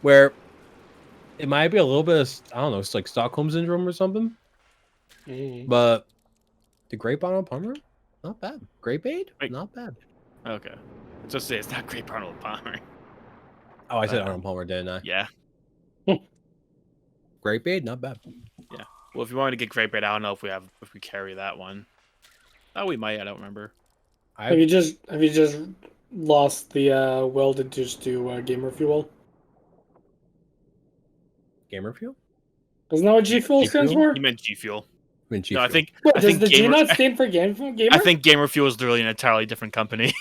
where it might be a little bit of, I don't know, it's like Stockholm syndrome or something.
Mm.
But the grape Arnold Palmer, not bad. Grape Aid,
Wait.
not bad.
Okay. Just say it's not Grape Arnold Palmer.
Oh, I said
Uh,
Arnold Palmer, didn't I?
Yeah.
Grape Aid, not bad.
Well, if you wanted to get Grape Aid, I don't know if we carry that one. Oh, we might. I don't remember.
Have you just lost the will to just do Gamer Fuel?
Gamer Fuel?
Isn't that what G Fuel
G
stands
Fuel?
for?
You meant G Fuel.
I mean, G
No, I
Fuel.
think.
What,
I
does
think
the G
Gamer.
not stand for Gamer?
I think Gamer Fuel is literally an entirely different company.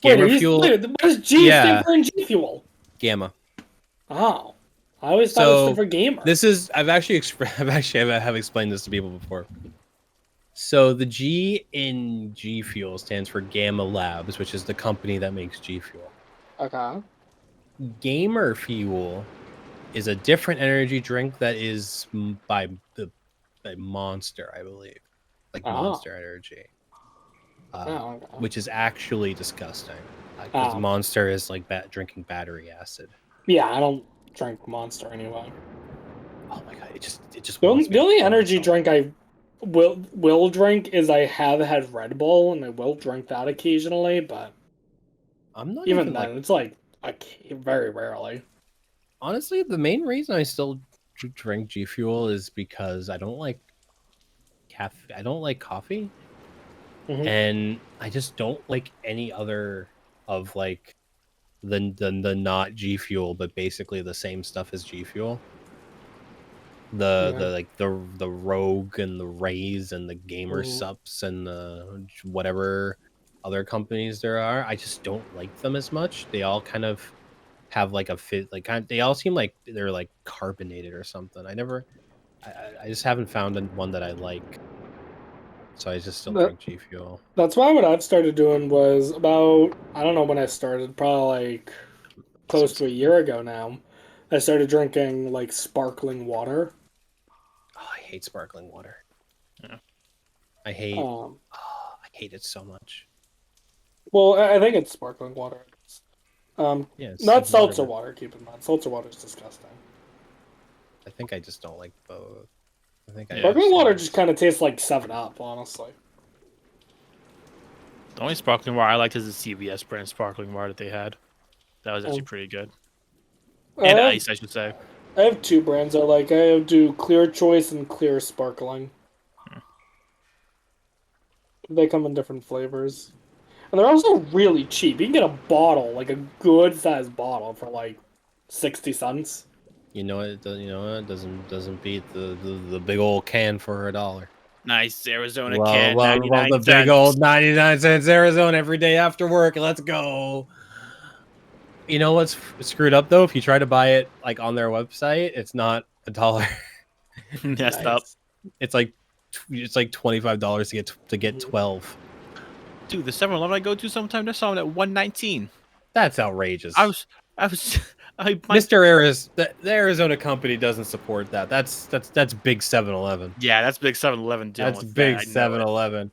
Gamer
Wait,
Fuel,
Wait, what does G
Yeah.
stand for in G Fuel?
Gamma.
Oh, I always thought it
So,
stood for Gamer.
This is I've actually have explained this to people before. So the G in G Fuel stands for Gamma Labs, which is the company that makes G Fuel.
Okay.
Gamer Fuel is a different energy drink that is by Monster, I believe. like
Oh.
Monster Energy,
Oh, okay.
which is actually disgusting. Because Monster is like drinking battery acid.
Yeah, I don't drink Monster anyway.
Oh my god, it just
The
wants me to
only
kill
energy
myself.
drink I will drink is I have had Red Bull, and I will drink that occasionally, but
I'm not
even
even
then,
like,
it's like very rarely.
honestly, the main reason I still drink G Fuel is because I don't like caffeine. I don't like coffee, and I just don't like any other of like the not G Fuel, but basically the same stuff as G Fuel. The like the Rogue and the Rays and the Gamer Sups and the whatever other companies there are. I just don't like them as much. They all kind of have like a fit, like they all seem like they're like carbonated or something. I just haven't found one that I like, so I just still drink G Fuel.
That's why what I've started doing was about, I don't know when I started, probably like close to a year ago now. I started drinking like sparkling water.
Oh, I hate sparkling water.
Yeah.
I hate it so much.
Well, I think it's sparkling water.
Yeah, it's
not seltzer
water.
water. Keep in mind, seltzer water is disgusting.
I think I just don't like both. I think
Sparkling water just kind of tastes like 7-Up, honestly.
The only sparkling water I liked is the CVS brand sparkling water that they had. That was actually pretty good. And ice, I should say.
I have two brands I like. I do Clear Choice and Clear Sparkling. They come in different flavors. And they're also really cheap. You can get a bottle, like a good sized bottle, for like 60 cents.
You know it. You know it doesn't beat the big old can for $1.
Nice Arizona can.
Well,
99
the
cents.
big old 99 cents Arizona every day after work. Let's go. You know what's screwed up though? If you try to buy it like on their website, it's not $1.
Messed up.
It's like $25 to get 12.
Dude, the 7-Eleven I go to sometimes they're selling at $1.19.
That's outrageous.
Mr.
The Arizona company doesn't support that. That's big 7-Eleven.
Yeah, that's big 7-Eleven.
That's big 7-Eleven.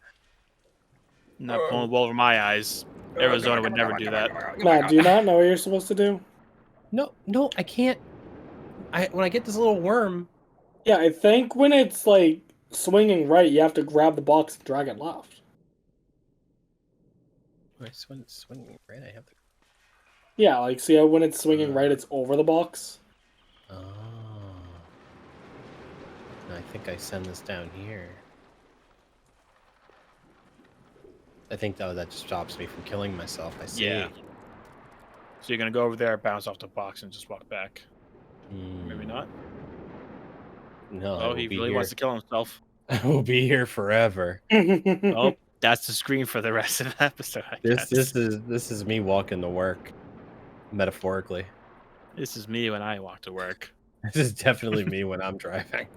Not pulling wool over my eyes. Arizona would never do that.
Matt, do you not know what you're supposed to do?
No, I can't. When I get this little worm.
Yeah, I think when it's like swinging right, you have to grab the box and drag it left.
Swinging right, I have to.
Yeah, like see how when it's swinging right, it's over the box.
Oh. I think I send this down here. I think that just stops me from killing myself. I see.
Yeah. So you're gonna go over there, bounce off the box, and just walk back. Maybe not.
No.
Oh, he really wants to kill himself.
I will be here forever.
Oh, that's the screen for the rest of the episode.
This is me walking to work, metaphorically.
This is me when I walk to work.
This is definitely me when I'm driving.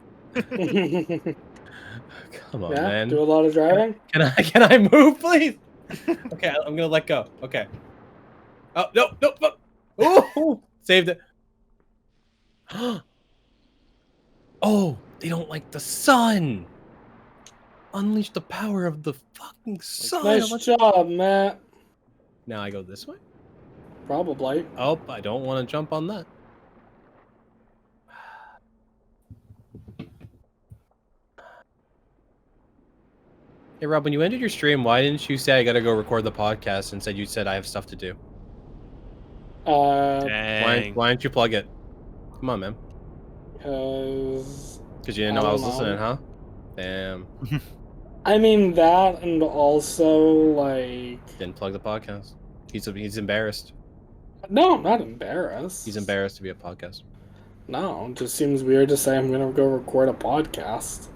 Come on, man.
Do a lot of driving.
Can I move, please? Okay, I'm gonna let go. Okay. Oh no! Oh, saved it. Oh, they don't like the sun. Unleash the power of the fucking sun.
Nice job, Matt.
Now I go this way?
Probably.
Oh, I don't want to jump on that. Hey, Rob, when you ended your stream, why didn't you say I gotta go record the podcast and you said I have stuff to do?
Dang.
Why didn't you plug it? Come on, man.
Because
you didn't know I was listening, huh? Damn.
I mean that, and also like
Didn't plug the podcast. He's embarrassed.
No, I'm not embarrassed.
He's embarrassed to be a podcast.
No, it just seems weird to say I'm gonna go record a podcast.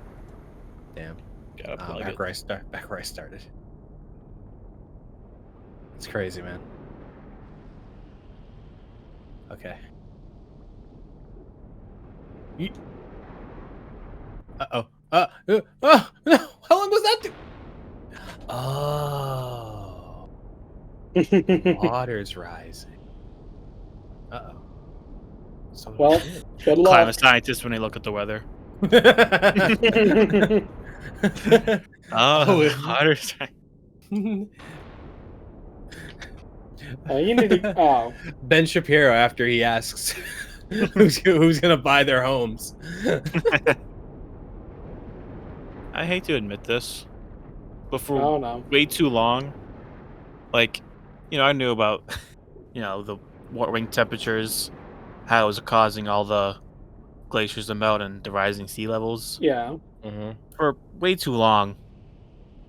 Damn.
Back
where I started. It's crazy, man. Okay. Uh-oh. No! How long was that? Oh. Water's rising. Uh-oh.
Well, good luck.
Climate scientists when they look at the weather. Oh,
it-
water type.
Oh, you need to. Oh,
Ben Shapiro after he asks who's gonna buy their homes.
I hate to admit this, but for
oh no.
way too long, like, I knew about, the warming temperatures, how it was causing all the glaciers to melt and the rising sea levels.
Yeah.
For way too long,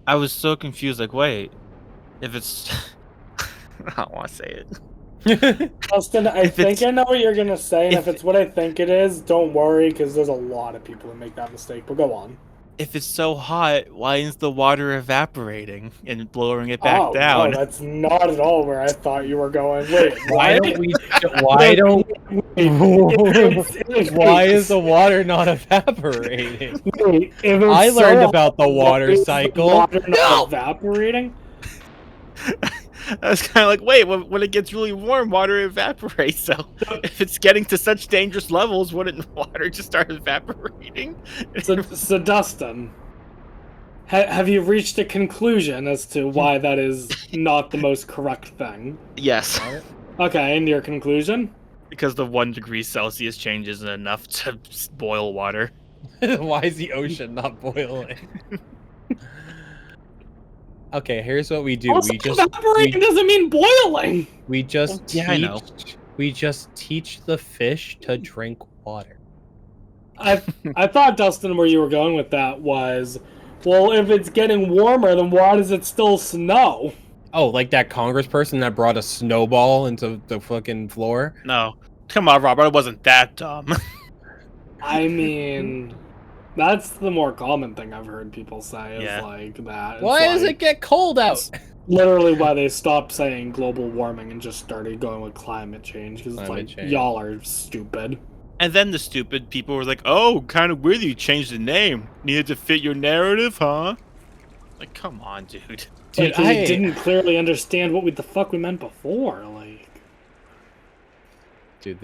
I was so confused. Like, wait, if it's, I don't want to say it.
Austin, I
If
think
it's-
I know what you're gonna say, and
if-
if it's what I think it is, don't worry, because there's a lot of people who make that mistake. But go on.
If it's so hot, why is the water evaporating and lowering it back
Oh
down?
no, that's not at all where I thought you were going. Wait,
Why
what?
don't we? Why don't? Why is the water not evaporating?
Wait, if it's
I
so
learned about the
hot,
water
why is the
cycle.
water not
No!
evaporating?
I was kind of like, wait, when it gets really warm, water evaporates. So if it's getting to such dangerous levels, wouldn't water just start evaporating?
So Dustin, have you reached a conclusion as to why that is not the most correct thing?
Yes,
Okay, and your conclusion?
because the 1 degree Celsius change isn't enough to boil water.
Why is the ocean not boiling? Okay, here's what we do.
Also,
We just
evaporating doesn't mean boiling.
we just
Yeah, I know.
we just teach the fish to drink water.
I thought, Dustin, where you were going with that was, well, if it's getting warmer, then why does it still snow?
Oh, like that congressperson that brought a snowball into the fucking floor?
No, come on, Robert, it wasn't that dumb.
I mean, that's the more common thing I've heard people say is
Yeah.
like that. It's
Why does
like,
it get cold out?
literally why they stopped saying global warming and just started going with climate change, because it's
Climate
like,
change.
y'all are stupid.
And then the stupid people were like, "Oh, kind of weird that you changed the name. Needed to fit your narrative, huh?" Like, come on, dude.
Dude,
Like, 'cause you didn't clearly understand what the fuck we meant before, like...
Dude,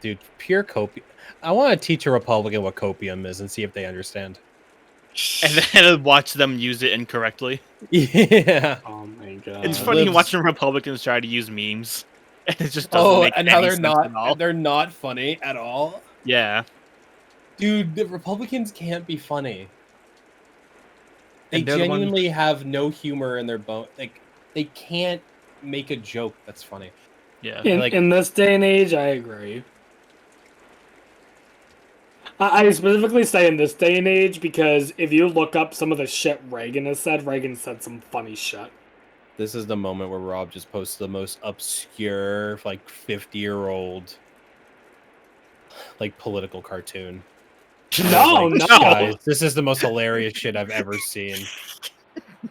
dude, pure copium. I want to teach a Republican what copium is and see if they understand.
And then watch them use it incorrectly.
Yeah.
Oh my god.
It's funny
Libs-
watching Republicans try to use memes, and it just doesn't
Oh,
make
and
any
how they're
sense
not
at all.
they're not funny at all.
Yeah,
Dude, the Republicans can't be funny. They
And they're the ones-
genuinely have no humor in their bone. Like they can't make a joke that's funny.
yeah.
like-
In this day and age, I agree. I specifically say in this day and age because if you look up some of the shit Reagan said some funny shit.
This is the moment where Rob just posts the most obscure, like 50-year-old, like political cartoon.
No,
Like,
no.
guys, this is the most hilarious shit I've ever seen.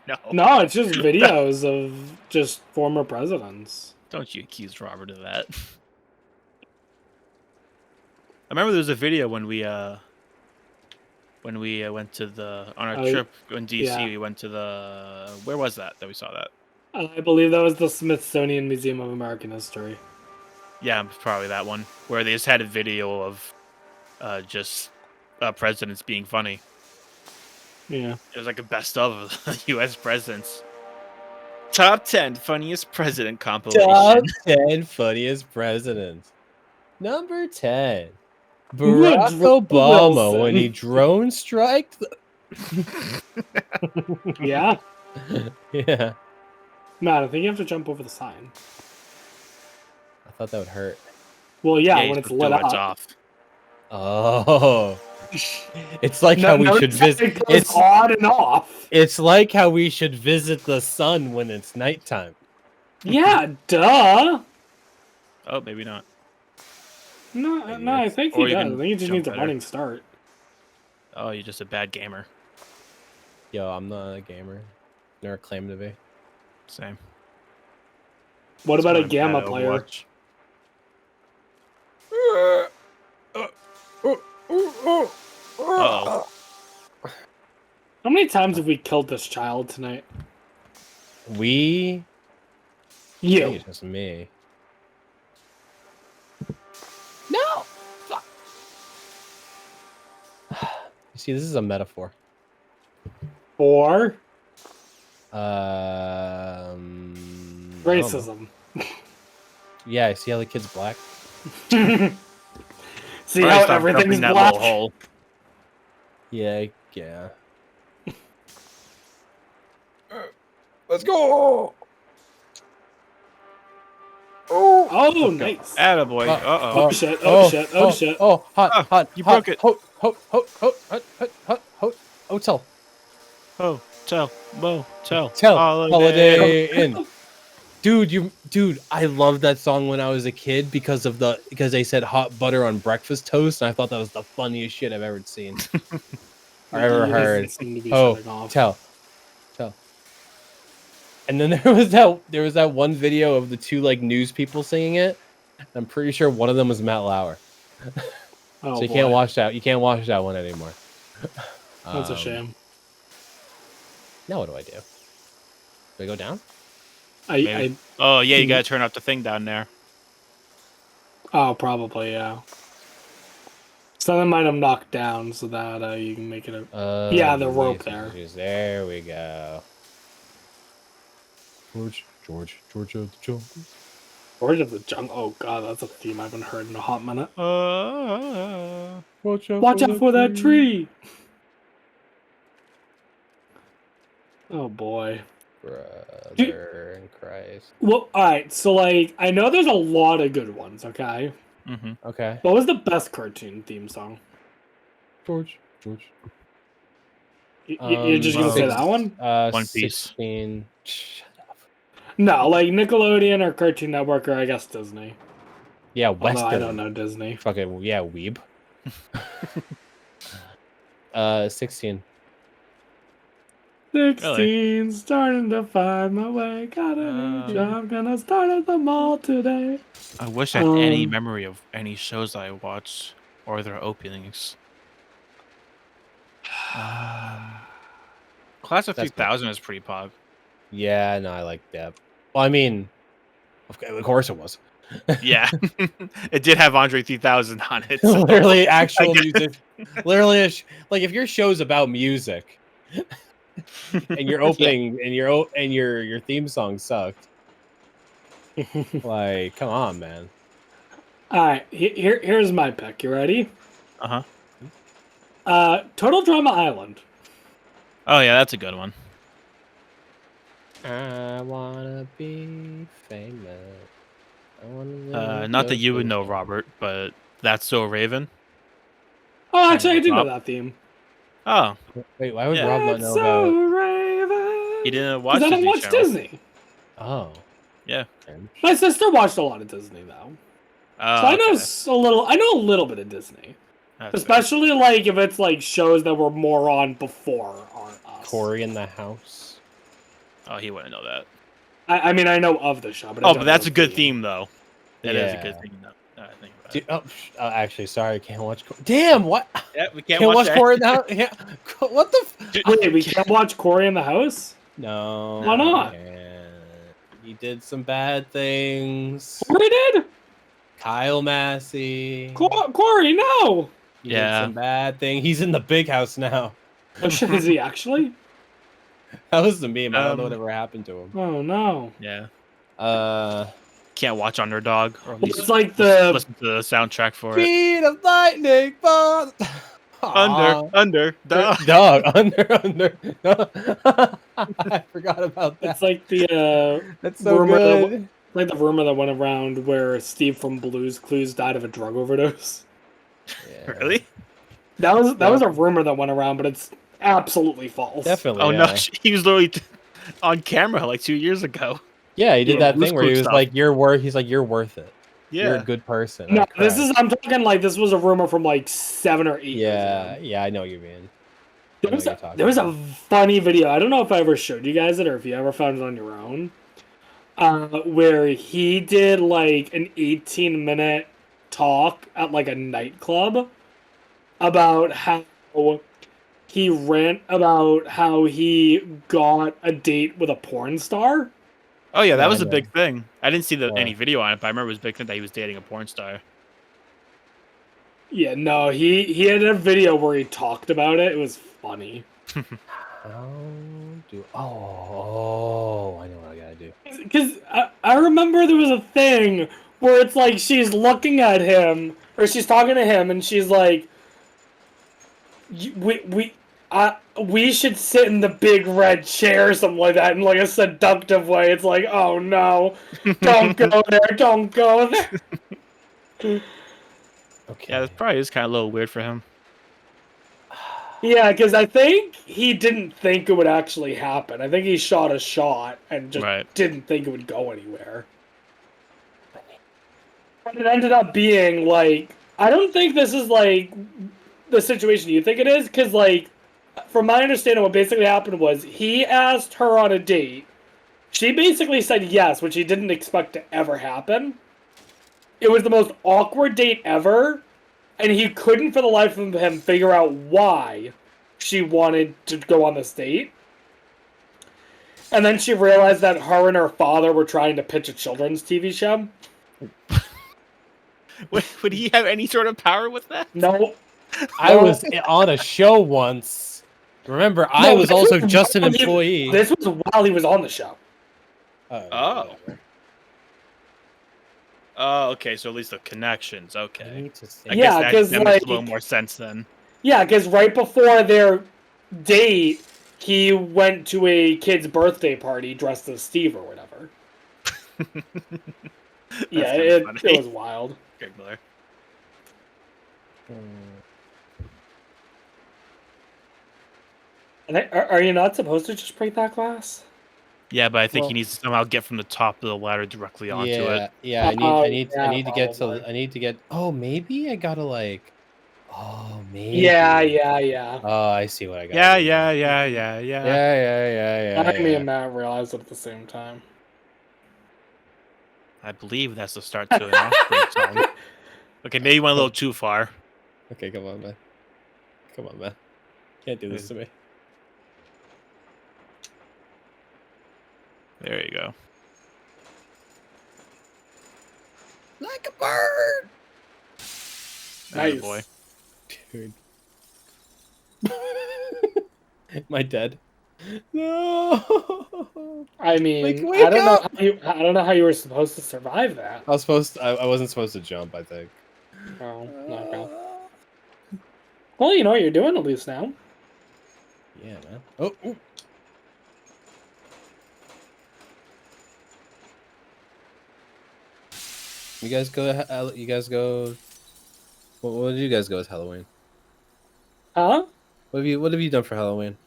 No,
No, it's just videos of just former presidents.
don't you accuse Robert of that. I remember there was a video when we went to on our
Oh,
trip in DC.
yeah.
We went to where was that we saw that?
I believe that was the Smithsonian Museum of American History.
Yeah, probably that one where they just had a video of just presidents being funny.
Yeah.
It was like a best of the U.S. presidents. Top 10 funniest president compilation.
Top 10 funniest presidents. Number 10. Barack
Woodrow
Obama
Wilson.
when he drone striked.
Yeah.
Yeah.
Matt, I think you have to jump over the sign.
I thought that would hurt.
Well, yeah,
you
when it's
put
lit
the lights
up.
off.
Oh. It's like how we should visit.
It goes on and off.
It's like how we should visit the sun when it's nighttime.
Yeah, duh.
Oh, maybe not.
No,
Maybe
no, I
that's-
think
or
he
you
does.
can
I think he just
jump
needs a
better.
running start.
Oh, you're just a bad gamer.
Yo, I'm not a gamer. Never claimed to be.
Same.
What about a
That's why I'm
Gamma
bad at
player?
Overwatch. Uh-oh.
How many times have we killed this child tonight?
I think
You.
it's just me. No! Fuck. You see, this is a metaphor.
For
I don't know.
racism.
Yeah, I see how the kid's black.
See
Alright,
how
stop
everything's
jumping that
black?
little hole.
Yeah, yeah. Let's go.
Oh, nice.
Attaboy. Uh-oh.
Oh shit, oh shit, oh shit.
Oh, hot,
Ah,
hot,
you
hot,
broke it.
Hotel.
Motel.
Holiday Inn. Dude, I loved that song when I was a kid because they said hot butter on breakfast toast, and I thought that was the funniest shit I've ever seen. Or ever
He
heard.
doesn't seem to be shutting off.
Tell. And then there was that one video of the two like news people singing it. I'm pretty sure one of them was Matt Lauer.
Oh,
So you
boy.
can't watch that. You can't watch that one anymore.
That's a shame.
Now what do I do? Do I go down?
I
Oh, yeah, you gotta turn off the thing down there.
oh, probably, yeah. Something might have knocked down so that you can make it a. Yeah, the rope there.
There we go. George of the Jungle.
George of the Jungle. Oh god, that's a theme I haven't heard in a hot minute.
Watch
Watch out for that tree! Oh boy.
Brother in Christ.
Well, alright, so like, I know there's a lot of good ones, okay?
Mm-hmm.
Okay.
What was the best cartoon theme song?
George.
You're just gonna say that one?
One Piece.
16. Shut up.
No, like Nickelodeon or Cartoon Network or I guess Disney.
Yeah, Western.
Although I don't know Disney.
Fucking yeah, weeb. 16.
16, starting to find my way. Got a new job, gonna start at the mall today.
I wish I had any memory of any shows I watched or their openings. Class of
That's
3000 is pretty pog.
Yeah, no, I like that. Well, I mean, of course it was.
Yeah, it did have Andre 3000 on it. So.
Literally, actual music. Literally, like if your show's about music, and your opening and your theme song sucked, like, come on, man.
All right, here's my pick. You ready?
Uh-huh.
Total Drama Island.
Oh yeah, that's a good one.
I wanna be famous. I wanna
Not that you would know, Robert, but That's So Raven.
Oh, actually, I do know
Rob?
that theme.
Oh,
Wait, why would
Yeah.
Rob not
That's
know
so
about?
Raven.
he didn't watch
'Cause I don't
Disney
watch
Channel.
Disney.
Oh,
Yeah.
My sister watched a lot of Disney though,
Oh,
so I know
okay.
a little. I know a little bit of Disney,
That's fair.
especially like if it's like shows that were more on before on us.
Corey in the house.
Oh, he wouldn't know that.
I mean, I know of the show, but I
Oh,
don't
but that's
know
a good
the
theme, though. That is a
Yeah.
good theme, though. I think about
Dude,
it.
actually, sorry, I can't watch. Damn, what?
Yeah, we can't
Can't watch
that.
Corey in the house. Yeah, what the?
Wait, we can't watch Corey in the house?
No.
Why not?
we can't. He did some bad things.
Corey did?
Kyle Massey.
Corey, no!
He
Yeah.
did some bad thing. He's in the big house now.
Oh shit, is he actually?
That was the meme. I don't know
Um,
whatever happened to him.
Oh no.
Yeah.
Can't
Watch Underdog, or at least
It's like the
listen to the soundtrack for it.
Speed of lightning, but
Under, dog.
dog, under. I forgot about that.
it's like the
That's so
rumor that-
good.
like the rumor that went around where Steve from Blue's Clues died of a drug overdose.
Yeah.
Really?
That was a rumor that went around, but it's absolutely false.
Definitely.
Oh
yeah.
no, he was literally on camera like 2 years ago.
Yeah, he did
Yeah,
that
Blue's
thing where he
Clues
was
stuff.
like, "You're worth." He's like, "You're worth it. You're a
Yeah.
good person."
No,
I
this
cried.
is I'm talking like this was a rumor from like 7 or 8 years
Yeah,
ago.
yeah, I know what you mean.
There was a funny video. I don't know if I ever showed you guys it or if you ever found it on your own. Where he did like an 18-minute talk at like a nightclub about how he rant about how he got a date with a porn star.
Oh yeah, that
Yeah,
was
I
a
know.
big thing. I didn't see
Yeah.
any video on it, but I remember it was a big thing that he was dating a porn star.
Yeah, no, he had a video where he talked about it. It was funny.
How do? Oh, I know what I gotta do.
Because I remember there was a thing where it's like she's looking at him, or she's talking to him, and she's like, we should sit in the big red chair," or something like that, in like a seductive way. It's like, oh no, don't go there, don't go there.
Okay.
Yeah, that probably is kind of a little weird for him.
Yeah, because I think he didn't think it would actually happen. I think he shot a shot and just
Right.
didn't think it would go anywhere. But it ended up being like, I don't think this is like the situation you think it is, because like, from my understanding, what basically happened was he asked her on a date. She basically said yes, which he didn't expect to ever happen. It was the most awkward date ever, and he couldn't for the life of him figure out why she wanted to go on this date. And then she realized that her and her father were trying to pitch a children's TV show.
Would he have any sort of power with that?
No.
I was on a show once. Remember, I was also just an employee.
This was while he was on the show.
Oh.
Whatever.
Oh, okay. So at least the connections.
I
Okay.
need to say.
I
Yeah,
guess
'cause,
that makes a
like-
little more sense then.
Yeah, because right before their date, he went to a kid's birthday party dressed as Steve or whatever. Yeah,
kinda
it
funny.
was wild.
Giggler.
And are you not supposed to just break that glass?
Yeah, but I think
Well-
he needs to somehow get from the top of the ladder directly onto
Yeah,
it.
yeah. I
Oh,
need
yeah,
to get
probably.
to. I need to get. Oh, maybe I gotta like. Oh, maybe.
Yeah.
Oh, I see what I got.
Yeah.
Yeah.
I, me and Matt realized it at the same time.
I believe that's the start to an Offspring song. Okay, maybe you went a little too far.
Okay, come on, man. Come on, man. Can't do this to me.
There you go.
Like a bird.
Nice.
Boy.
Dude. Am I dead? No.
I mean,
Like, wake
I don't
up!
know. I don't know how you were supposed to survive that.
I was supposed. I wasn't supposed to jump. I think.
Oh, okay. Well, you know what you're doing at least now.
Yeah, man. Oh. Ooh. You guys go. You guys go. What did you guys go as Halloween?
Huh?
What have you done for Halloween?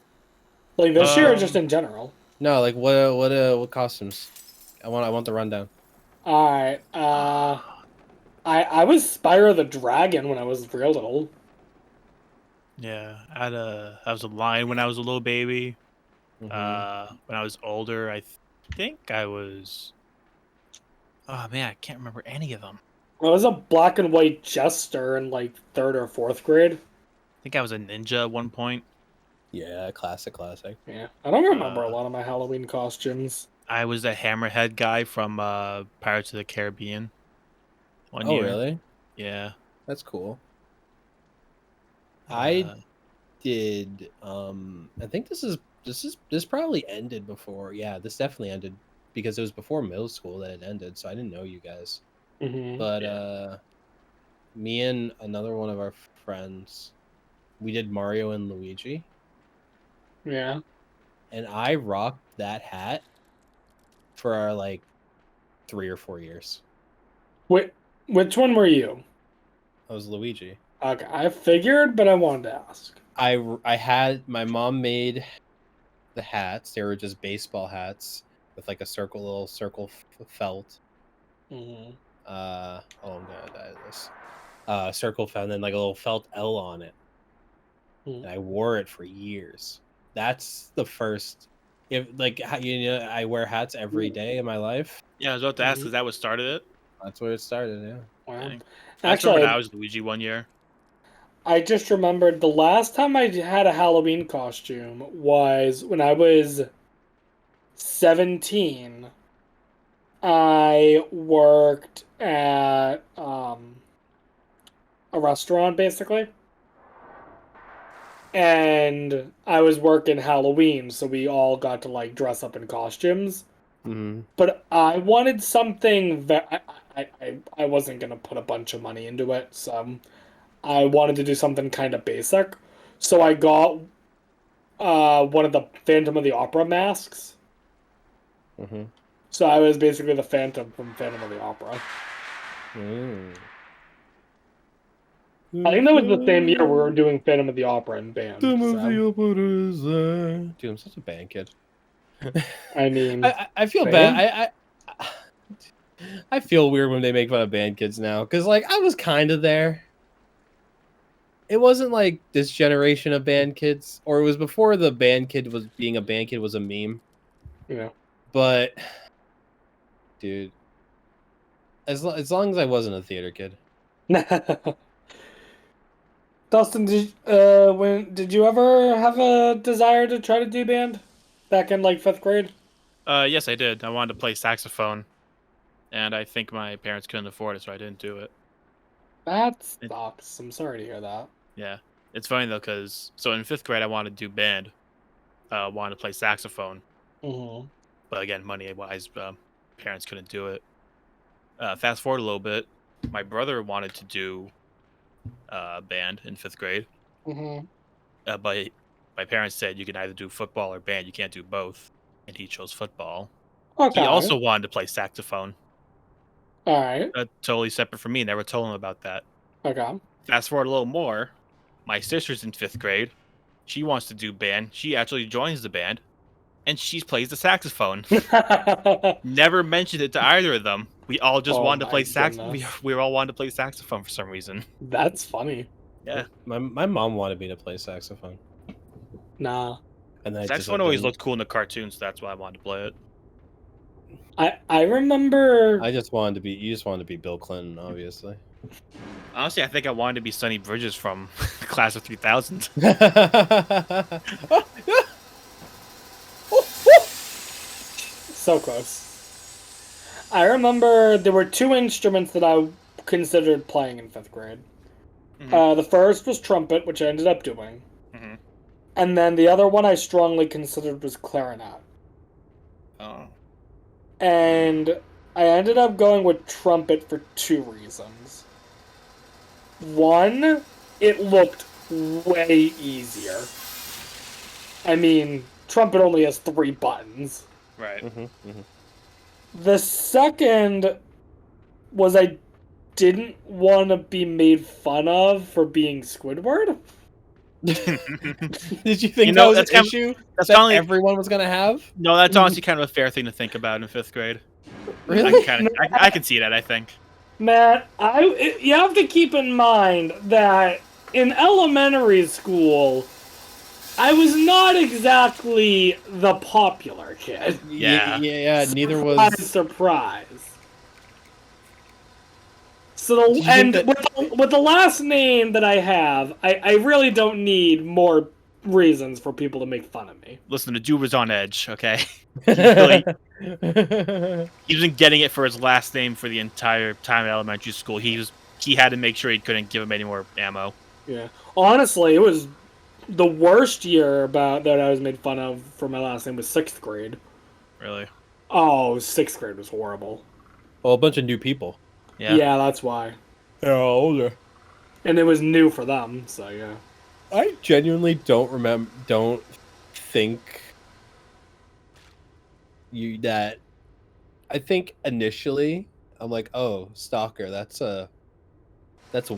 Like this year or just in general?
No, like what costumes? I want the rundown.
Alright, I was Spyro the Dragon when I was real little.
Yeah, I was a lion when I was a little baby.
Mhm.
When I was older, I think I was. Oh man, I can't remember any of them.
I was a black and white jester in like 3rd or 4th grade.
I think I was a ninja at one point.
Yeah, classic.
Yeah, I don't remember a lot of my Halloween costumes.
I was a hammerhead guy from Pirates of the Caribbean. One
Oh,
year.
really?
Yeah.
That's cool. I
Uh,
did. I think this probably ended before. Yeah, this definitely ended because it was before middle school that it ended. So I didn't know you guys.
Mm-hmm.
But
Yeah.
me and another one of our friends, we did Mario and Luigi,
Yeah.
and I rocked that hat for our like 3 or 4 years.
Which one were you?
I was Luigi.
Okay, I figured, but I wanted to ask.
I had my mom made the hats. They were just baseball hats with like a little circle felt.
Mm-hmm.
Oh, I'm gonna die of this. Circle felt, and then like a little felt L on it.
Hmm.
And I wore it for years. That's the first. If like I wear hats every day in my life.
yeah, I was about to ask, is that what started it?
That's where it started. Yeah.
Wow.
Dang. I just
Actually,
remembered I was Luigi one year.
I just remembered the last time I had a Halloween costume was when I was 17. I worked at a restaurant, basically. and I was working Halloween, so we all got to like dress up in costumes.
Mhm.
But I wanted something that I wasn't gonna put a bunch of money into it, so I wanted to do something kind of basic. So I got one of the Phantom of the Opera masks.
Mhm.
So I was basically the Phantom from Phantom of the Opera.
Mm.
I think that was the same year we were doing Phantom of the Opera in band.
Some of
So
the operas, dude, I'm such a band kid.
I mean,
I feel
same.
bad. I feel weird when they make fun of band kids now, because like I was kind of there. It wasn't like this generation of band kids, or it was before the band kid was being a band kid was a meme.
You know.
But, dude, as long as I wasn't a theater kid.
Dustin, did you ever have a desire to try to do band back in like 5th grade?
Yes, I did. I wanted to play saxophone, and I think my parents couldn't afford it, so I didn't do it.
That sucks. I'm sorry to hear that.
Yeah, it's funny though, because so in 5th grade I wanted to do band, wanted to play saxophone,
Mm-hmm.
but again, money wise, parents couldn't do it. Fast forward a little bit, my brother wanted to do band in 5th grade,
Mm-hmm.
but my parents said you can either do football or band. You can't do both, and he chose football.
Okay.
He also wanted to play saxophone.
All right.
Totally separate from me. Never told him about that.
Okay.
Fast forward a little more, my sister's in 5th grade. She wants to do band. She actually joins the band, and she plays the saxophone. Never mentioned it to either of them. We all just
Oh
wanted to
my
play sax.
goodness.
We all wanted to play saxophone for some reason.
That's funny.
Yeah,
My mom wanted me to play saxophone,
Nah.
and I just
saxophone always
didn't.
looked cool in the cartoons, so that's why I wanted to play it.
I remember.
I just wanted to be. You just wanted to be Bill Clinton, obviously.
Honestly, I think I wanted to be Sonny Bridges from Class of 3000.
So close. I remember there were 2 instruments that I considered playing in 5th grade.
Mhm.
The first was trumpet, which I ended up doing.
Mhm.
And then the other one I strongly considered was clarinet.
Oh.
And I ended up going with trumpet for 2 reasons. One, it looked way easier. I mean, trumpet only has 3 buttons.
Right.
The second was I didn't want to be made fun of for being Squidward.
Did you think that was
that's
an
kind of-
issue
that's
that
kinda like-
everyone was gonna have?
No, that's honestly kind of a fair thing to think about in 5th grade.
Really?
I can see that. I think.
Matt, you have to keep in mind that in elementary school, I was not exactly the popular kid.
Yeah.
Yeah. Neither
Surprise,
was.
surprise. So,
Do you
and
think
with the last name that I have, I really don't need more reasons for people to make fun of me.
Listen, the dude was on edge. Okay, he wasn't getting it for his last name for the entire time in elementary school. He had to make sure he couldn't give him any more ammo.
Yeah, honestly, it was the worst year about that I was made fun of for my last name was 6th grade.
Really?
Oh, 6th grade was horrible.
Well, a bunch of new people.
Yeah, that's why.
They're all older.
And it was new for them, so yeah.
I genuinely don't think that. I think initially I'm like, oh, stalker. That's a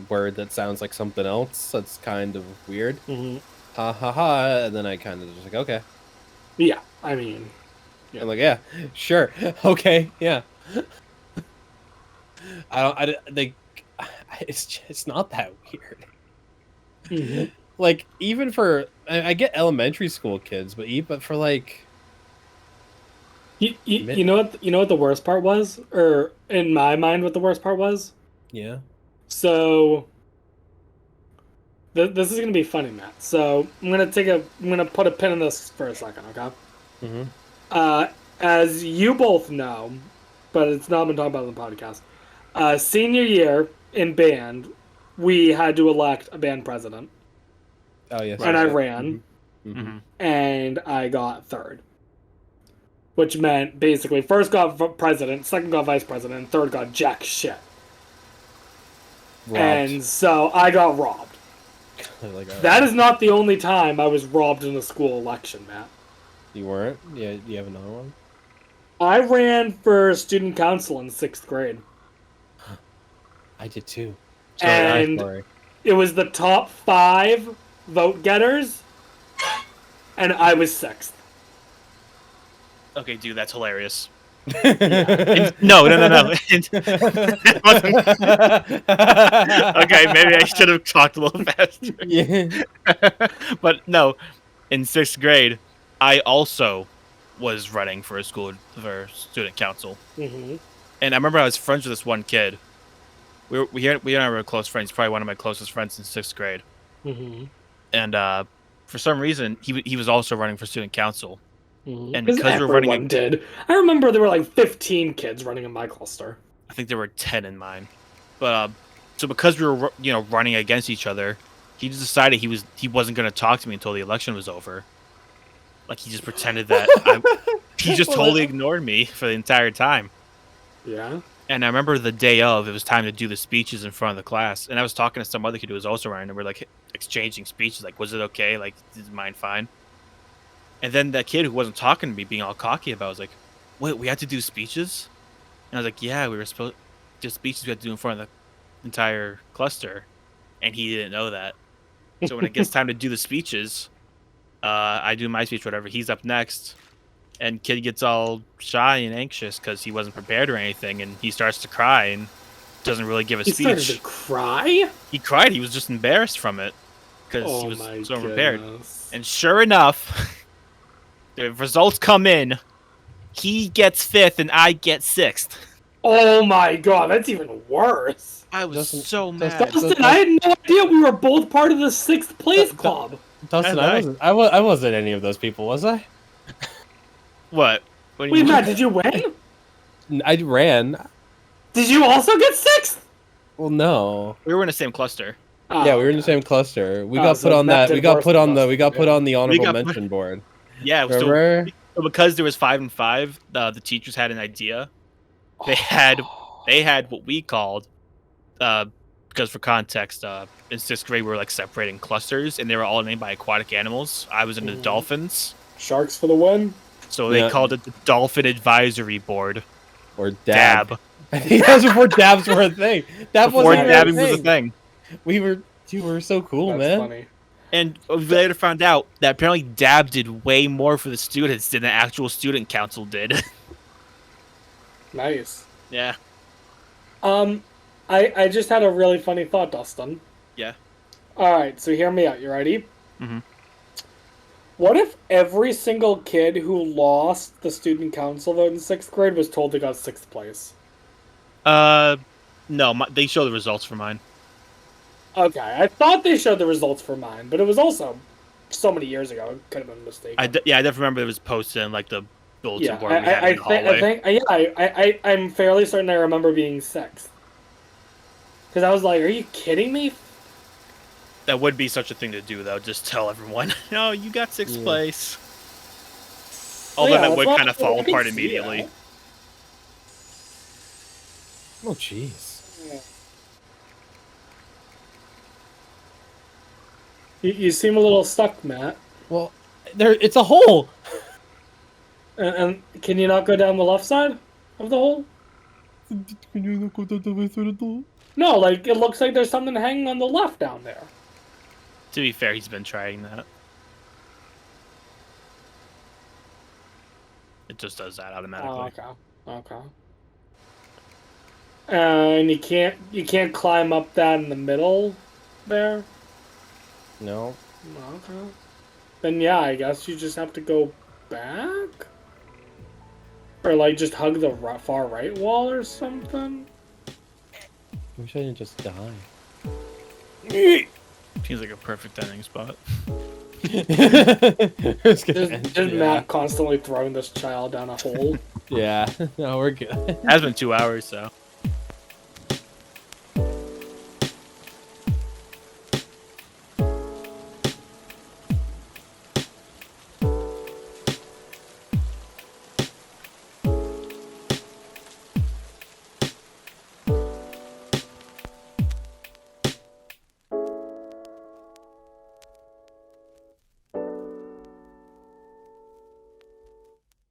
word that sounds like something else. That's kind of weird.
Mm-hmm.
Ha ha ha. And then I kind of just like, okay.
Yeah, I mean,
I'm like, yeah, sure, okay, yeah. It's not that weird.
Mhm.
Like, even for, I get elementary school kids, but for like,
you know what the worst part was, or in my mind, what the worst part was.
yeah.
So this is gonna be funny, Matt. So I'm gonna put a pin in this for a second, okay?
Mm-hmm.
As you both know, but it's not been talked about on the podcast. Senior year in band, we had to elect a band president.
Oh yes.
and I
yes, yes.
ran,
Mhm.
Mhm.
and I got third. Which meant basically first got president, second got vice president, and third got jack shit.
Robbed.
And so I got robbed.
Like,
That is not the only time I was robbed in a school election, Matt.
You weren't? Yeah. You have another one?
I ran for student council in 6th grade.
I did too.
And
Sorry.
it was the top 5 vote getters, and I was 6th.
Okay, dude, that's hilarious.
Yeah.
No. It wasn't- Okay, maybe I should have talked a little faster.
Yeah.
But no, in 6th grade, I also was running for student council,
Mm-hmm.
and I remember I was friends with this one kid. We and I were close friends. Probably one of my closest friends in 6th grade.
Mm-hmm.
And for some reason, he was also running for student council.
Mm-hmm.
And because we're running,
everyone did. I remember there were like 15 kids running in my cluster.
I think there were 10 in mine. But so because we were running against each other, he just decided he wasn't going to talk to me until the election was over. Like he just pretended that he just totally ignored me for the entire time.
Yeah.
And I remember the day of, it was time to do the speeches in front of the class, and I was talking to some other kid who was also running, and we're like exchanging speeches, like, was it okay? Like, is mine fine? And then that kid who wasn't talking to me, being all cocky about it, was like, wait, we had to do speeches? And I was like, yeah, we were supposed to speeches we had to do in front of the entire cluster. And he didn't know that. So when it gets time to do the speeches, I do my speech, whatever. He's up next. And kid gets all shy and anxious because he wasn't prepared or anything. And he starts to cry and doesn't really give a
He
speech.
started to cry?
He cried. He was just embarrassed from it because
Oh
he was
my
so unprepared.
goodness.
And sure enough, the results come in. He gets 5th and I get 6th.
Oh my god, that's even worse.
I was
Dustin-
so
Dustin-
mad.
Dustin, I had no idea we were both part of the 6th place club.
Dustin,
And
I wasn't any of those people, was I?
What? What do you
Wait,
mean?
Matt, did you win?
I ran.
Did you also get 6th?
Well, no.
We were in the same cluster.
Oh,
Yeah, we were in the same cluster. We
Oh,
got
so
put on
Matt
that.
did
We got
worse
put
than
on the.
us,
We got put
yeah.
on the honorable
got put-
mention board.
Yeah, so
Remember?
because there was 5 and 5, the teachers had an idea. They had what we called, because for context, in 6th grade we were like separating clusters, and they were all named by aquatic animals. I was in the
Mhm.
dolphins,
Sharks for the win?
so they
Yeah.
called it the Dolphin Advisory Board.
Or dab.
Dab.
I think that was before dabs were a thing. That
Before
wasn't
dabbing
a
was a
thing.
thing.
We were so cool,
That's
man.
funny.
And we later found out that apparently Dab did way more for the students than the actual student council did.
Nice.
Yeah.
I just had a really funny thought, Dustin.
Yeah.
Alright, so hear me out. You ready?
Mhm.
What if every single kid who lost the student council vote in 6th grade was told they got 6th place?
No, they show the results for mine.
Okay, I thought they showed the results for mine, but it was also so many years ago. It could have been a mistake.
I definitely remember it was posted in like the bulletin
yeah,
board we had in the hallway.
I'm fairly certain I remember being 6th. Because I was like, are you kidding me?
That would be such a thing to do, though. Just tell everyone, no, you got 6th
Yeah.
place.
Well,
Although
yeah,
that would
that's
kind of
why
fall
I can
apart
see
immediately.
that.
Oh, jeez.
You seem a little stuck, Matt.
Well, it's a hole.
And can you not go down the left side of the hole?
Can you look at the
No, like, it looks like there's something hanging on the left down there.
To be fair, he's been trying that. It just does that automatically.
Oh, okay. And you can't climb up that in the middle there?
No.
Okay. Then yeah, I guess you just have to go back? Or like just hug the far right wall or something?
I wish I didn't just die.
Seems like a perfect ending spot.
It's gonna end,
Just
yeah.
Matt constantly throwing this child down a hole.
Yeah. No, we're good.
It has been 2 hours, so.